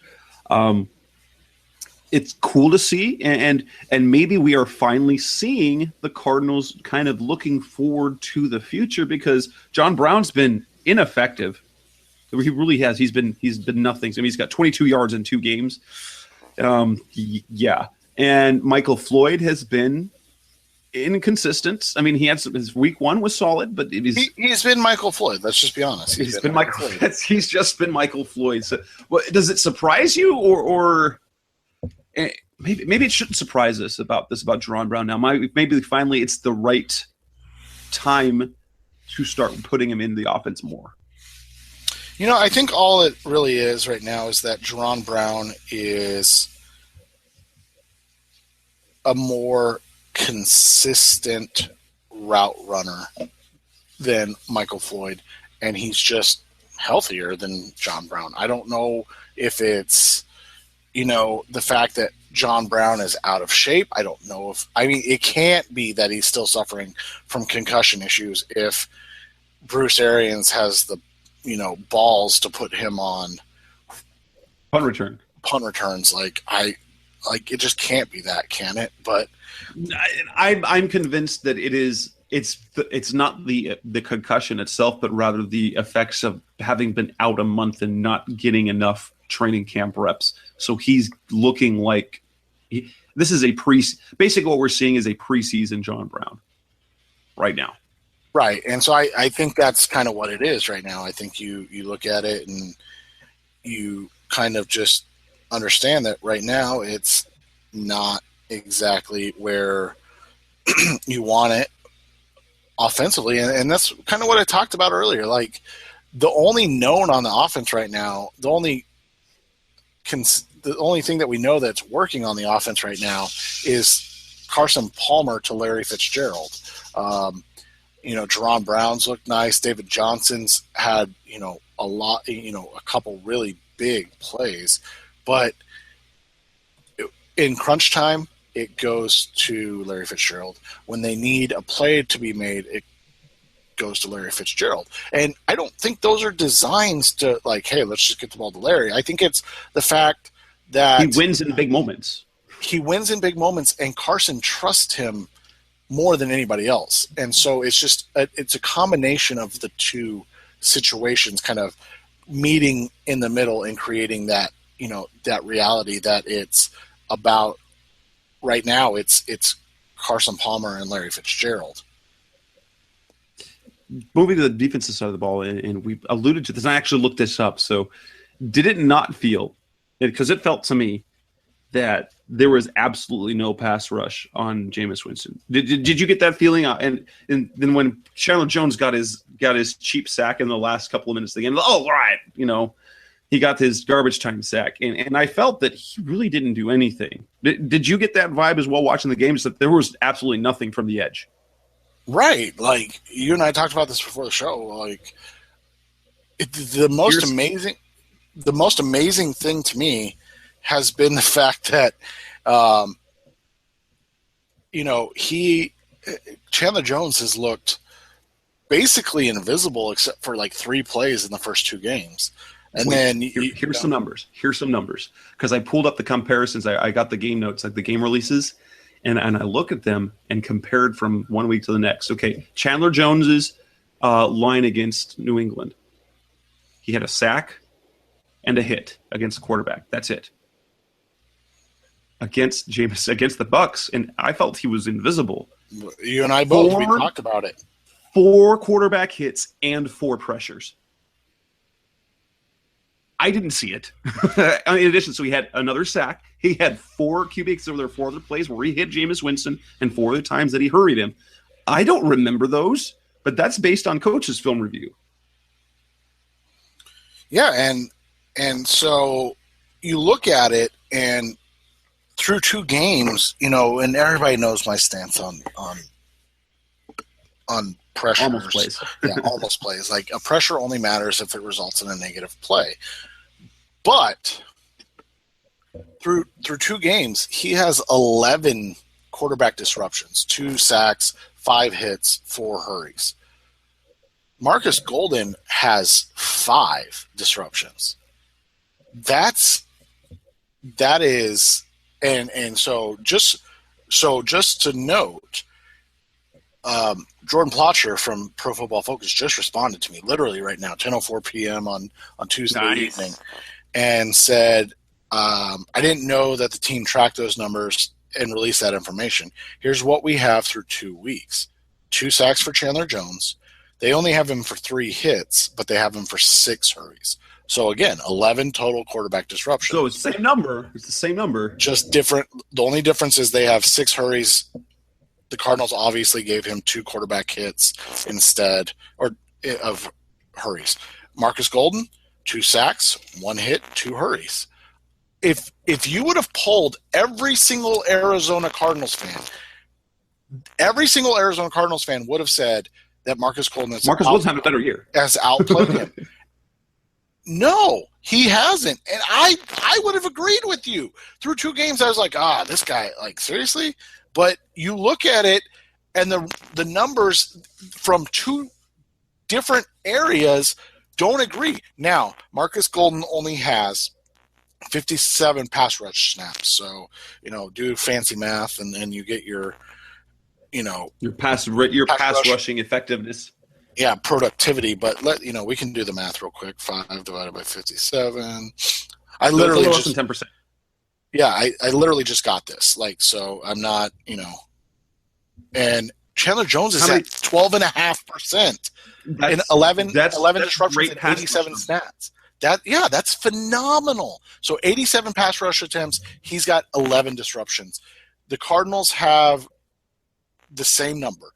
S2: It's cool to see, and maybe we are finally seeing the Cardinals kind of looking forward to the future, because John Brown's been ineffective. He really has. He's been nothing. I mean, he's got 22 yards in 2 games. Yeah. And Michael Floyd has been inconsistent. I mean, his week 1 was solid, but
S3: he's been Michael Floyd. Let's just be honest.
S2: He's been Michael Floyd. He's just been Michael Floyd. So, does it surprise you, or maybe it shouldn't surprise us about Jaron Brown now? Maybe finally it's the right time to start putting him in the offense more.
S3: I think all it really is right now is that Jaron Brown is a more consistent route runner than Michael Floyd, and he's just healthier than John Brown. I don't know if it's, the fact that John Brown is out of shape. I don't know it can't be that he's still suffering from concussion issues if Bruce Arians has the, balls to put him on
S2: punt returns.
S3: It just can't be that, can it? But
S2: I'm convinced that it's not the concussion itself, but rather the effects of having been out a month and not getting enough training camp reps. So he's looking like this is basically what we're seeing is a preseason John Brown right now.
S3: Right, and so I think that's kind of what it is right now. I think you look at it and you kind of just understand that right now it's not exactly where you want it offensively, and that's kind of what I talked about earlier. Like, the only known on the offense right now, the only thing that we know that's working on the offense right now is Carson Palmer to Larry Fitzgerald. Jaron Brown's looked nice. David Johnson's had, a lot, a couple really big plays. But in crunch time, it goes to Larry Fitzgerald. When they need a play to be made, it goes to Larry Fitzgerald. And I don't think those are designs to, hey, let's just get the ball to Larry. I think it's the fact that
S2: he wins in big moments.
S3: And Carson trusts him more than anybody else. And so it's a combination of the two situations kind of meeting in the middle and creating that, that reality that it's about right now. It's Carson Palmer and Larry Fitzgerald.
S2: Moving to the defensive side of the ball, and we alluded to this, and I actually looked this up. So did it not feel, because it felt to me that there was absolutely no pass rush on Jameis Winston. Did you get that feeling? And then when Chandler Jones got his cheap sack in the last couple of minutes of the game, all right, he got his garbage time sack, and I felt that he really didn't do anything. Did you get that vibe as well watching the game? Just that there was absolutely nothing from the edge.
S3: Right, like you and I talked about this before the show. Like the most amazing thing to me has been the fact that, Chandler Jones has looked basically invisible except for 3 plays in the first 2 games. And then
S2: here's some numbers. Because I pulled up the comparisons. I got the game notes, the game releases, and I look at them and compared from one week to the next. Okay, Chandler Jones's line against New England. He had a sack and a hit against the quarterback. That's it. Against the Bucs, and I felt he was invisible.
S3: You and I both, we talked about it.
S2: 4 quarterback hits and 4 pressures. I didn't see it. In addition, so he had another sack. He had 4 QBs. So there were 4 other plays where he hit Jameis Winston and 4 other times that he hurried him. I don't remember those, but that's based on coach's film review.
S3: Yeah, and so you look at it, and through 2 games, and everybody knows my stance on pressure.
S2: Almost plays.
S3: Yeah, almost plays. Like, a pressure only matters if it results in a negative play. But through 2 games, he has 11 quarterback disruptions, 2 sacks, 5 hits, 4 hurries. Marcus Golden has 5 disruptions. That is, and so just to note, Jordan Plotcher from Pro Football Focus just responded to me literally right now, 10:04 p.m. on Tuesday evening, and said, I didn't know that the team tracked those numbers and released that information. Here's what we have through 2 weeks. 2 sacks for Chandler Jones. They only have him for 3 hits, but they have him for 6 hurries. So, again, 11 total quarterback disruptions.
S2: So it's the same number. It's the same number.
S3: Just different. The only difference is they have 6 hurries. The Cardinals obviously gave him 2 quarterback hits instead of hurries. Marcus Golden, 2 sacks, 1 hit, 2 hurries. If you would have polled every single Arizona Cardinals fan would have said that Marcus Golden
S2: Wilson's having a better year.
S3: Has outplayed him. No, he hasn't. And I would have agreed with you. Through 2 games, I was like, this guy, like, seriously? But you look at it, and the numbers from 2 different areas don't agree. Now, Marcus Golden only has 57 pass rush snaps. So, do fancy math, and you get your pass
S2: rushing effectiveness.
S3: Yeah, productivity. But we can do the math real quick. 5 divided by 57. I literally
S2: less than 10%.
S3: Yeah, I literally just got this. Like, so I'm not, and Chandler Jones is at 12.5%. And 11 disruptions and 87 stats. That's phenomenal. So 87 pass rush attempts, he's got 11 disruptions. The Cardinals have the same number.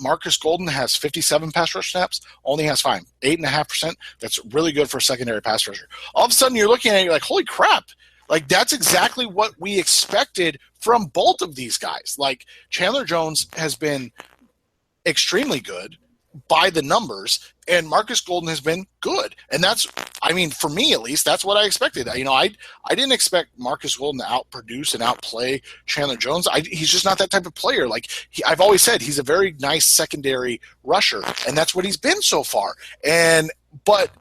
S3: Marcus Golden has 57 pass rush snaps, only has 5, 8.5%. That's really good for a secondary pass rusher. All of a sudden, you're looking at it, you're like, holy crap. Like, that's exactly what we expected from both of these guys. Like, Chandler Jones has been extremely good by the numbers, and Marcus Golden has been good. And that's, for me at least, that's what I expected. I didn't expect Marcus Golden to outproduce and outplay Chandler Jones. He's just not that type of player. Like, I've always said, he's a very nice secondary rusher, and that's what he's been so far. But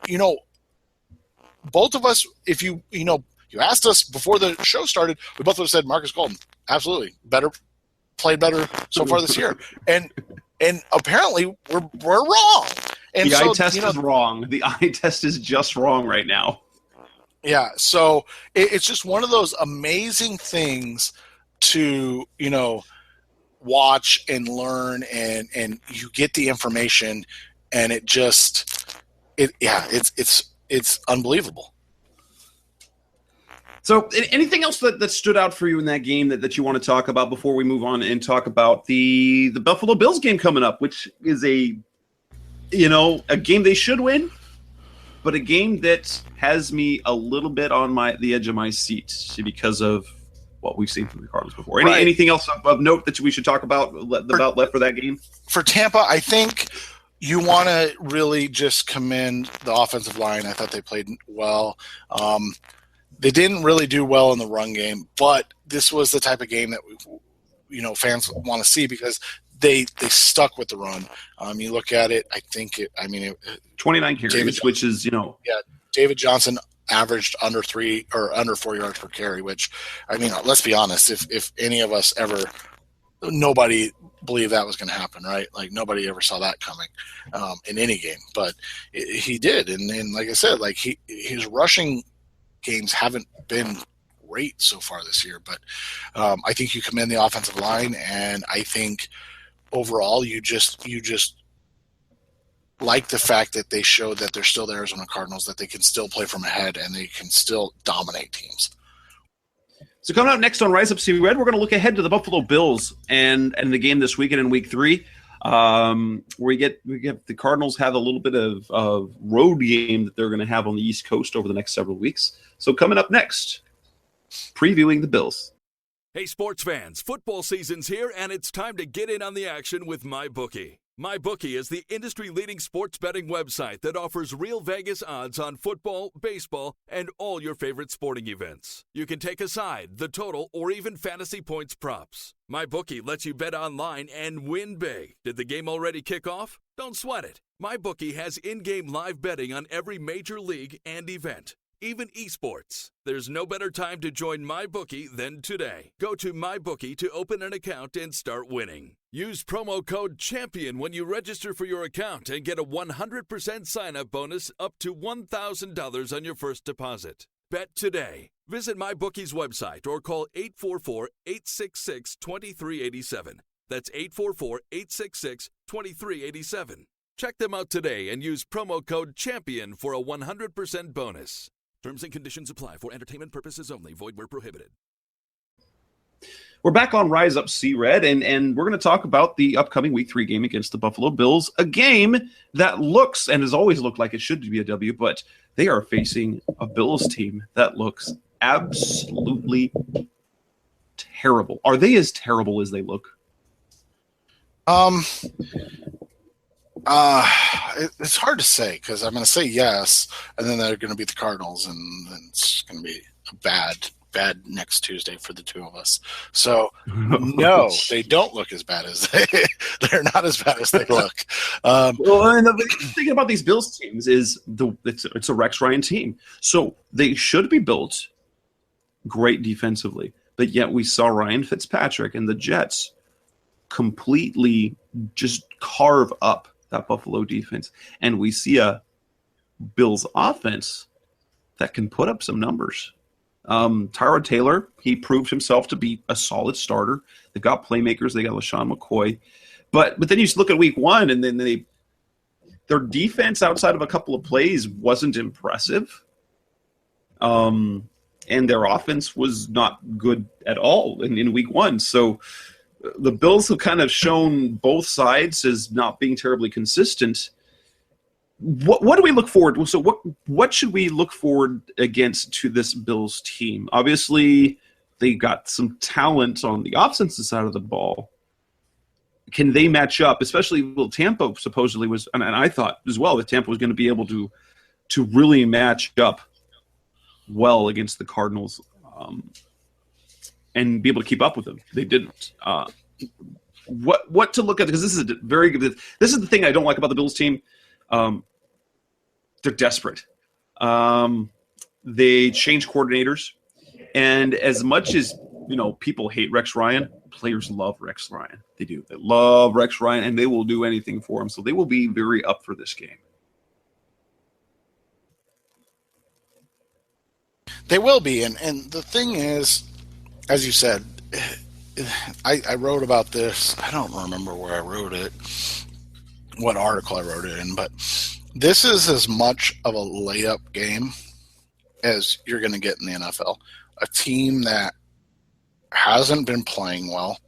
S3: both of us, if you asked us before the show started, we both would have said Marcus Golden, absolutely, played better so far this year. And apparently we're wrong. And
S2: eye test is wrong. The eye test is just wrong right now.
S3: Yeah, so it's just one of those amazing things to, watch and learn, and you get the information, and it's unbelievable.
S2: So anything else that stood out for you in that game that you want to talk about before we move on and talk about the Buffalo Bills game coming up, which is a game they should win, but a game that has me a little bit on the edge of my seat because of what we've seen from the Cardinals before. Anything else of note that we should talk about left for that game?
S3: For Tampa, I think you want to really just commend the offensive line. I thought they played well. They didn't really do well in the run game, but this was the type of game that fans want to see because they stuck with the run. You look at it,
S2: 29 carries, which is
S3: David Johnson averaged under 3 or under 4 yards per carry, which let's be honest, if any of us ever, nobody believe that was going to happen, right? Like nobody ever saw that coming in any game, but he did. And like I said, like his rushing games haven't been great so far this year, but I think you commend the offensive line, and I think overall you just like the fact that they showed that they're still the Arizona Cardinals, that they can still play from ahead and they can still dominate teams.
S2: So coming up next on Rise Up See Red, we're going to look ahead to the Buffalo Bills and the game this weekend in Week 3. Where we get the Cardinals have a little bit of road game that they're going to have on the East Coast over the next several weeks. So coming up next, previewing the Bills.
S1: Hey, sports fans, football season's here, and it's time to get in on the action with MyBookie. MyBookie is the industry-leading sports betting website that offers real Vegas odds on football, baseball, and all your favorite sporting events. You can take a side, the total, or even fantasy points props. MyBookie lets you bet online and win big. Did the game already kick off? Don't sweat it. MyBookie has in-game live betting on every major league and event, even esports. There's no better time to join MyBookie than today. Go to MyBookie to open an account and start winning. Use promo code CHAMPION when you register for your account and get a 100% sign-up bonus up to $1,000 on your first deposit. Bet today. Visit MyBookie's website or call 844-866-2387. That's 844-866-2387. Check them out today and use promo code CHAMPION for a 100% bonus. Terms and conditions apply for entertainment purposes only. Void where prohibited.
S2: We're back on Rise Up See Red, and we're going to talk about the upcoming Week 3 game against the Buffalo Bills, a game that looks and has always looked like it should be a W, but they are facing a Bills team that looks absolutely terrible. Are they as terrible as they look?
S3: It's hard to say because I'm going to say yes, and then they're going to beat the Cardinals, and then it's going to be a bad next Tuesday for the two of us. So no, they don't look as bad as they're not as bad as they look.
S2: Well, and the thing about these Bills teams is it's a Rex Ryan team, so they should be built great defensively, but yet we saw Ryan Fitzpatrick and the Jets completely just carve up that Buffalo defense, and we see a Bills offense that can put up some numbers. Tyrod Taylor, he proved himself to be a solid starter. They got playmakers. They got LaShawn McCoy. But then you look at Week 1, and then their defense outside of a couple of plays wasn't impressive. And their offense was not good at all in Week 1. So the Bills have kind of shown both sides as not being terribly consistent. What do we look forward to? So what should we look forward against to this Bills team? Obviously, they got some talent on the offensive side of the ball. Can they match up? Especially, Tampa supposedly was, and I thought as well that Tampa was going to be able to really match up well against the Cardinals and be able to keep up with them. They didn't. What to look at? Because this is very good. This is the thing I don't like about the Bills team. They're desperate. They change coordinators, and as much as people hate Rex Ryan, players love Rex Ryan. They do. They love Rex Ryan, and they will do anything for him. So they will be very up for this game.
S3: They will be, and the thing is, as you said, I wrote about this. I don't remember where I wrote it, what article I wrote it in, but this is as much of a layup game as you're going to get in the NFL. A team that hasn't been playing well,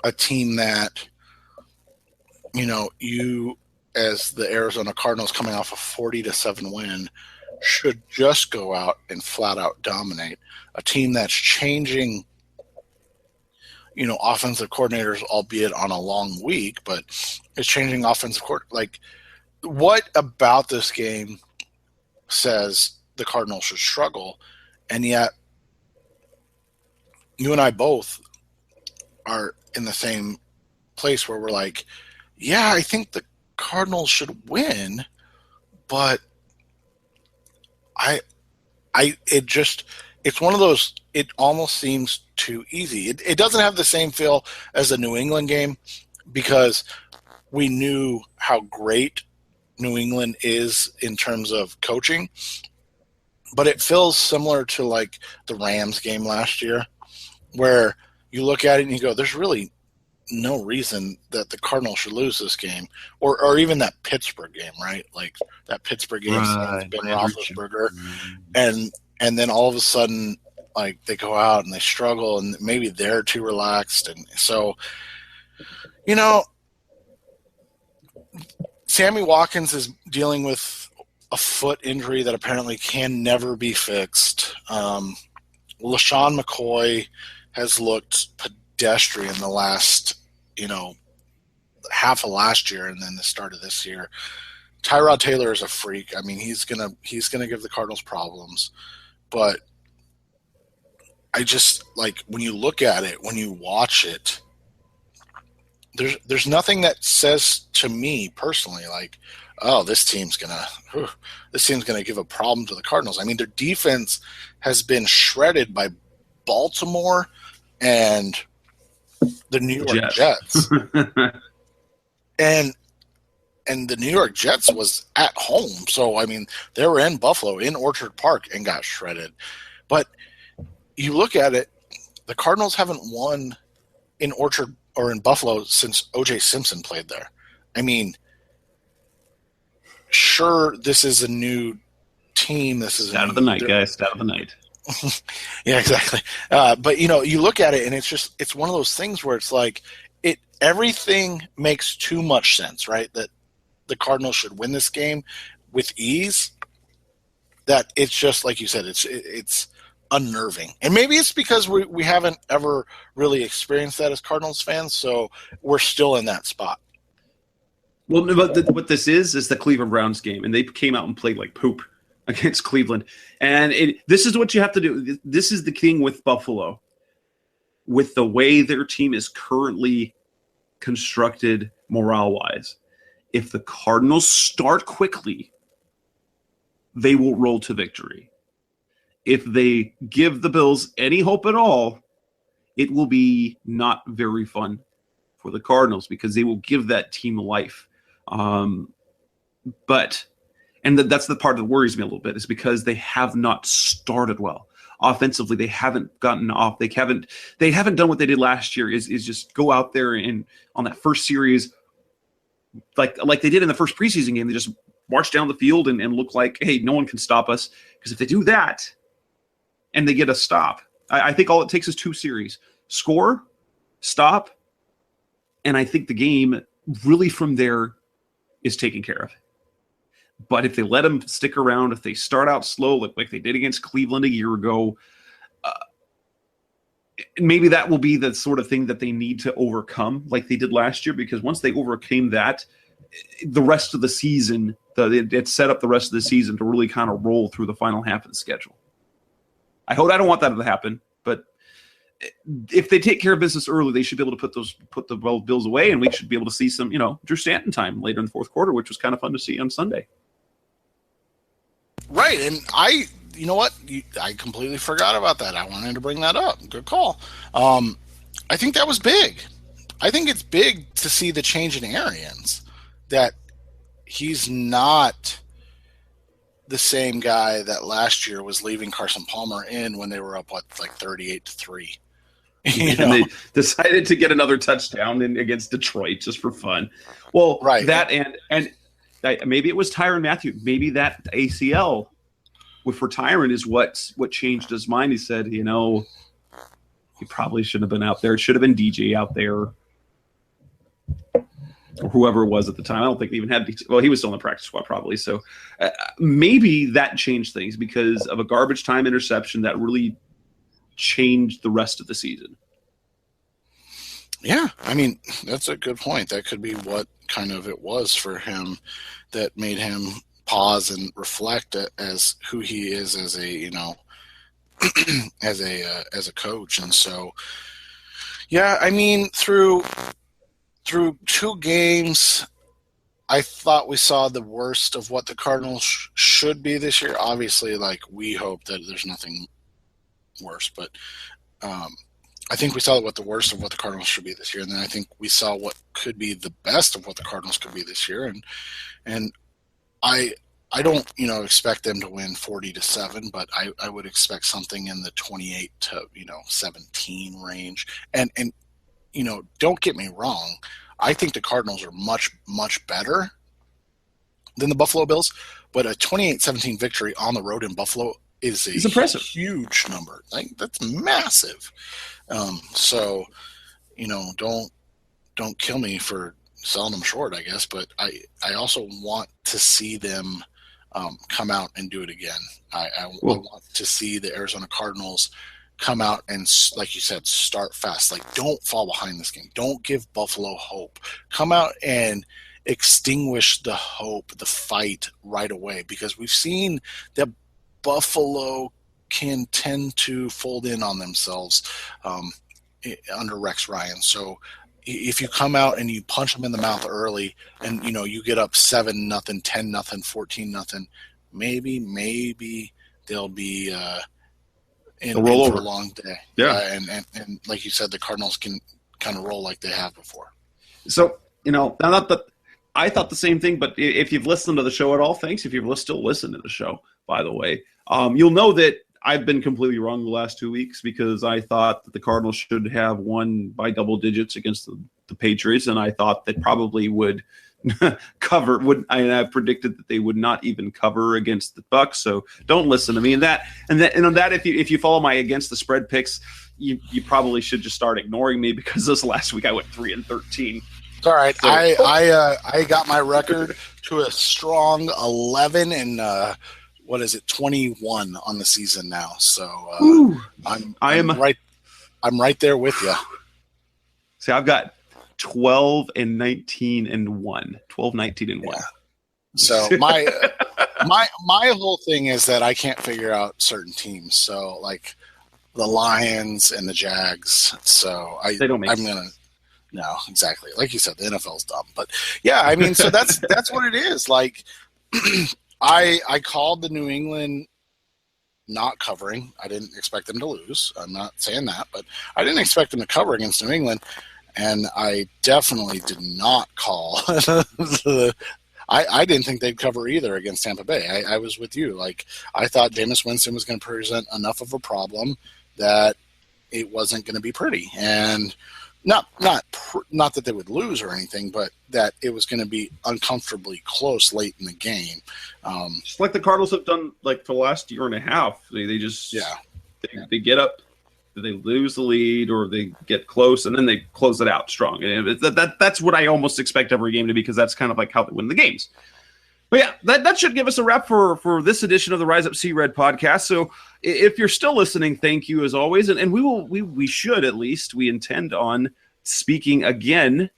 S3: a team that, you as the Arizona Cardinals coming off a 40-7 win should just go out and flat out dominate. A team that's changing, offensive coordinators, albeit on a long week, but is changing offensive like, what about this game says the Cardinals should struggle? And yet you and I both are in the same place where we're like, yeah, I think the Cardinals should win, but it's one of those, it almost seems too easy. It doesn't have the same feel as the New England game because we knew how great New England is in terms of coaching, but it feels similar to like the Rams game last year where you look at it and you go, there's really no reason that the Cardinals should lose this game, or even that Pittsburgh game, right? Like that Pittsburgh game,
S2: Right.
S3: Ben Roethlisberger, and then all of a sudden, like they go out and they struggle, and maybe they're too relaxed, and so, you know, Sammy Watkins is dealing with a foot injury that apparently can never be fixed. LaShawn McCoy has looked pedestrian the last, half of last year and then the start of this year. Tyrod Taylor is a freak. I mean, he's gonna give the Cardinals problems, but I just like when you look at it, when you watch it, there's nothing that says to me personally like, oh, this team's gonna give a problem to the Cardinals. I mean, their defense has been shredded by Baltimore and the New York Jets. And the New York Jets was at home. So, I mean, they were in Buffalo, in Orchard Park, and got shredded. But you look at it, the Cardinals haven't won in Orchard or in Buffalo since O.J. Simpson played there. I mean, sure, this is a new team. This is
S2: Stat of the night, guys. Stat of the night.
S3: Yeah, exactly. But, you look at it, and it's one of those things where it's like everything makes too much sense, right? That the Cardinals should win this game with ease. That it's just like you said, it's unnerving, and maybe it's because we haven't ever really experienced that as Cardinals fans, so we're still in that spot.
S2: Well, but what this is the Cleveland Browns game, and they came out and played like poop against Cleveland, and this is what you have to do. This is the thing with Buffalo, with the way their team is currently constructed morale-wise. If the Cardinals start quickly, they will roll to victory. If they give the Bills any hope at all, it will be not very fun for the Cardinals because they will give that team life. But that's the part that worries me a little bit, is because they have not started well. Offensively, they haven't gotten off. They haven't done what they did last year, is just go out there and on that first series, like they did in the first preseason game, they just march down the field and look like, hey, no one can stop us. Because if they do that and they get a stop, I think all it takes is 2 series. Score, stop, and I think the game really from there is taken care of. But if they let them stick around, if they start out slow like they did against Cleveland a year ago, maybe that will be the sort of thing that they need to overcome like they did last year, because once they overcame that, the rest of the season, it set up the rest of the season to really kind of roll through the final half of the schedule. I don't want that to happen, but if they take care of business early, they should be able to put the Bills away, and we should be able to see some, Drew Stanton time later in the fourth quarter, which was kind of fun to see on Sunday.
S3: Right, and you know what? I completely forgot about that. I wanted to bring that up. Good call. I think that was big. I think it's big to see the change in Arians, that he's not the same guy that last year was leaving Carson Palmer in when they were up, 38-3.
S2: And they decided to get another touchdown against Detroit just for fun. Well, right. That and maybe it was Tyrann Mathieu. Maybe that ACL for Tyrann is what changed his mind. He said, he probably shouldn't have been out there. It should have been DJ out there, or whoever it was at the time. I don't think they even had DJ. Well, he was still in the practice squad probably. So maybe that changed things because of a garbage time interception that really changed the rest of the season.
S3: Yeah, I mean, that's a good point. That could be what kind of it was for him that made him pause and reflect as who he is as a, as a coach. And so, yeah, I mean, through 2 games, I thought we saw the worst of what the Cardinals should be this year. Obviously, we hope that there's nothing worse. But I think we saw what the worst of what the Cardinals should be this year, and then I think we saw what could be the best of what the Cardinals could be this year. And I don't, expect them to win 40-7, but I would expect something in the 28-17 range. And don't get me wrong, I think the Cardinals are much, much better than the Buffalo Bills, but a 28-17 victory on the road in Buffalo is a
S2: impressive,
S3: huge number. Like, that's massive. So, don't kill me for selling them short, I guess, but I also want to see them come out and do it again. I want to see the Arizona Cardinals come out and, like you said, start fast. Like, don't fall behind this game. Don't give Buffalo hope. Come out and extinguish the hope, the fight right away, because we've seen that Buffalo can tend to fold in on themselves under Rex Ryan. So if you come out and you punch them in the mouth early and, you get up 7-0, 10-0, 14-0, maybe they'll be in for a long day.
S2: Yeah.
S3: And like you said, the Cardinals can kind of roll like they have before.
S2: So, not that I thought the same thing, but if you've listened to the show at all, thanks. If you've still listened to the show, by the way, you'll know that I've been completely wrong the last 2 weeks, because I thought that the Cardinals should have won by double digits against the Patriots, and I thought they probably would cover. I predicted that they would not even cover against the Bucs. So don't listen to me. And on that, if you follow my against the spread picks, you probably should just start ignoring me, because this last week I went 3-13.
S3: It's all right. So, I got my record to a strong 11 and 21 on the season now. So I'm right there with you.
S2: See, I've got 12-19-1. 12-19-1.
S3: Yeah. So my whole thing is that I can't figure out certain teams. So like the Lions and the Jags. So
S2: they don't make sense.
S3: No, exactly. Like you said, the NFL's dumb. But yeah, I mean, so that's what it is. Like I called the New England not covering. I didn't expect them to lose. I'm not saying that, but I didn't expect them to cover against New England. And I definitely did not call. I didn't think they'd cover either against Tampa Bay. I was with you. Like, I thought Jameis Winston was going to present enough of a problem that it wasn't going to be pretty. And not that they would lose or anything, but that it was going to be uncomfortably close late in the game.
S2: Just like the Cardinals have done, like, for the last year and a half. They just they get up, they lose the lead, or they get close, and then they close it out strong. And that's what I almost expect every game to be, because that's kind of like how they win the games. But yeah, that should give us a wrap for this edition of the Rise Up See Red podcast. So if you're still listening, thank you as always. And we should, at least, we intend on speaking again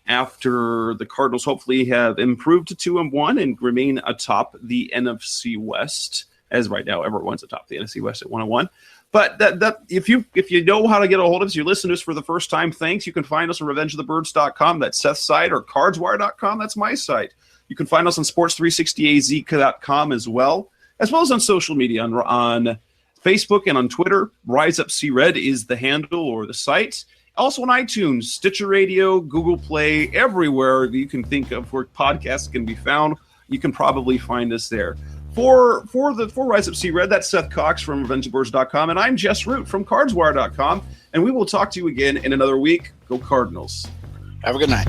S2: after the Cardinals hopefully have improved to 2-1 and remain atop the NFC West, as right now everyone's atop the NFC West at 1-1. But that if you know how to get a hold of us, you listen to us for the first time, thanks. You can find us on revengeofthebirds.com. That's Seth's site, or cardswire.com. That's my site. You can find us on sports360az.com as well as on social media on Facebook and on Twitter. Rise Up See Red is the handle or the site. Also on iTunes, Stitcher Radio, Google Play, everywhere you can think of where podcasts can be found. You can probably find us there. For Rise Up See Red, that's Seth Cox from RevengeOfTheBirds.com, and I'm Jess Root from Cardswire.com, and we will talk to you again in another week. Go Cardinals.
S3: Have a good night.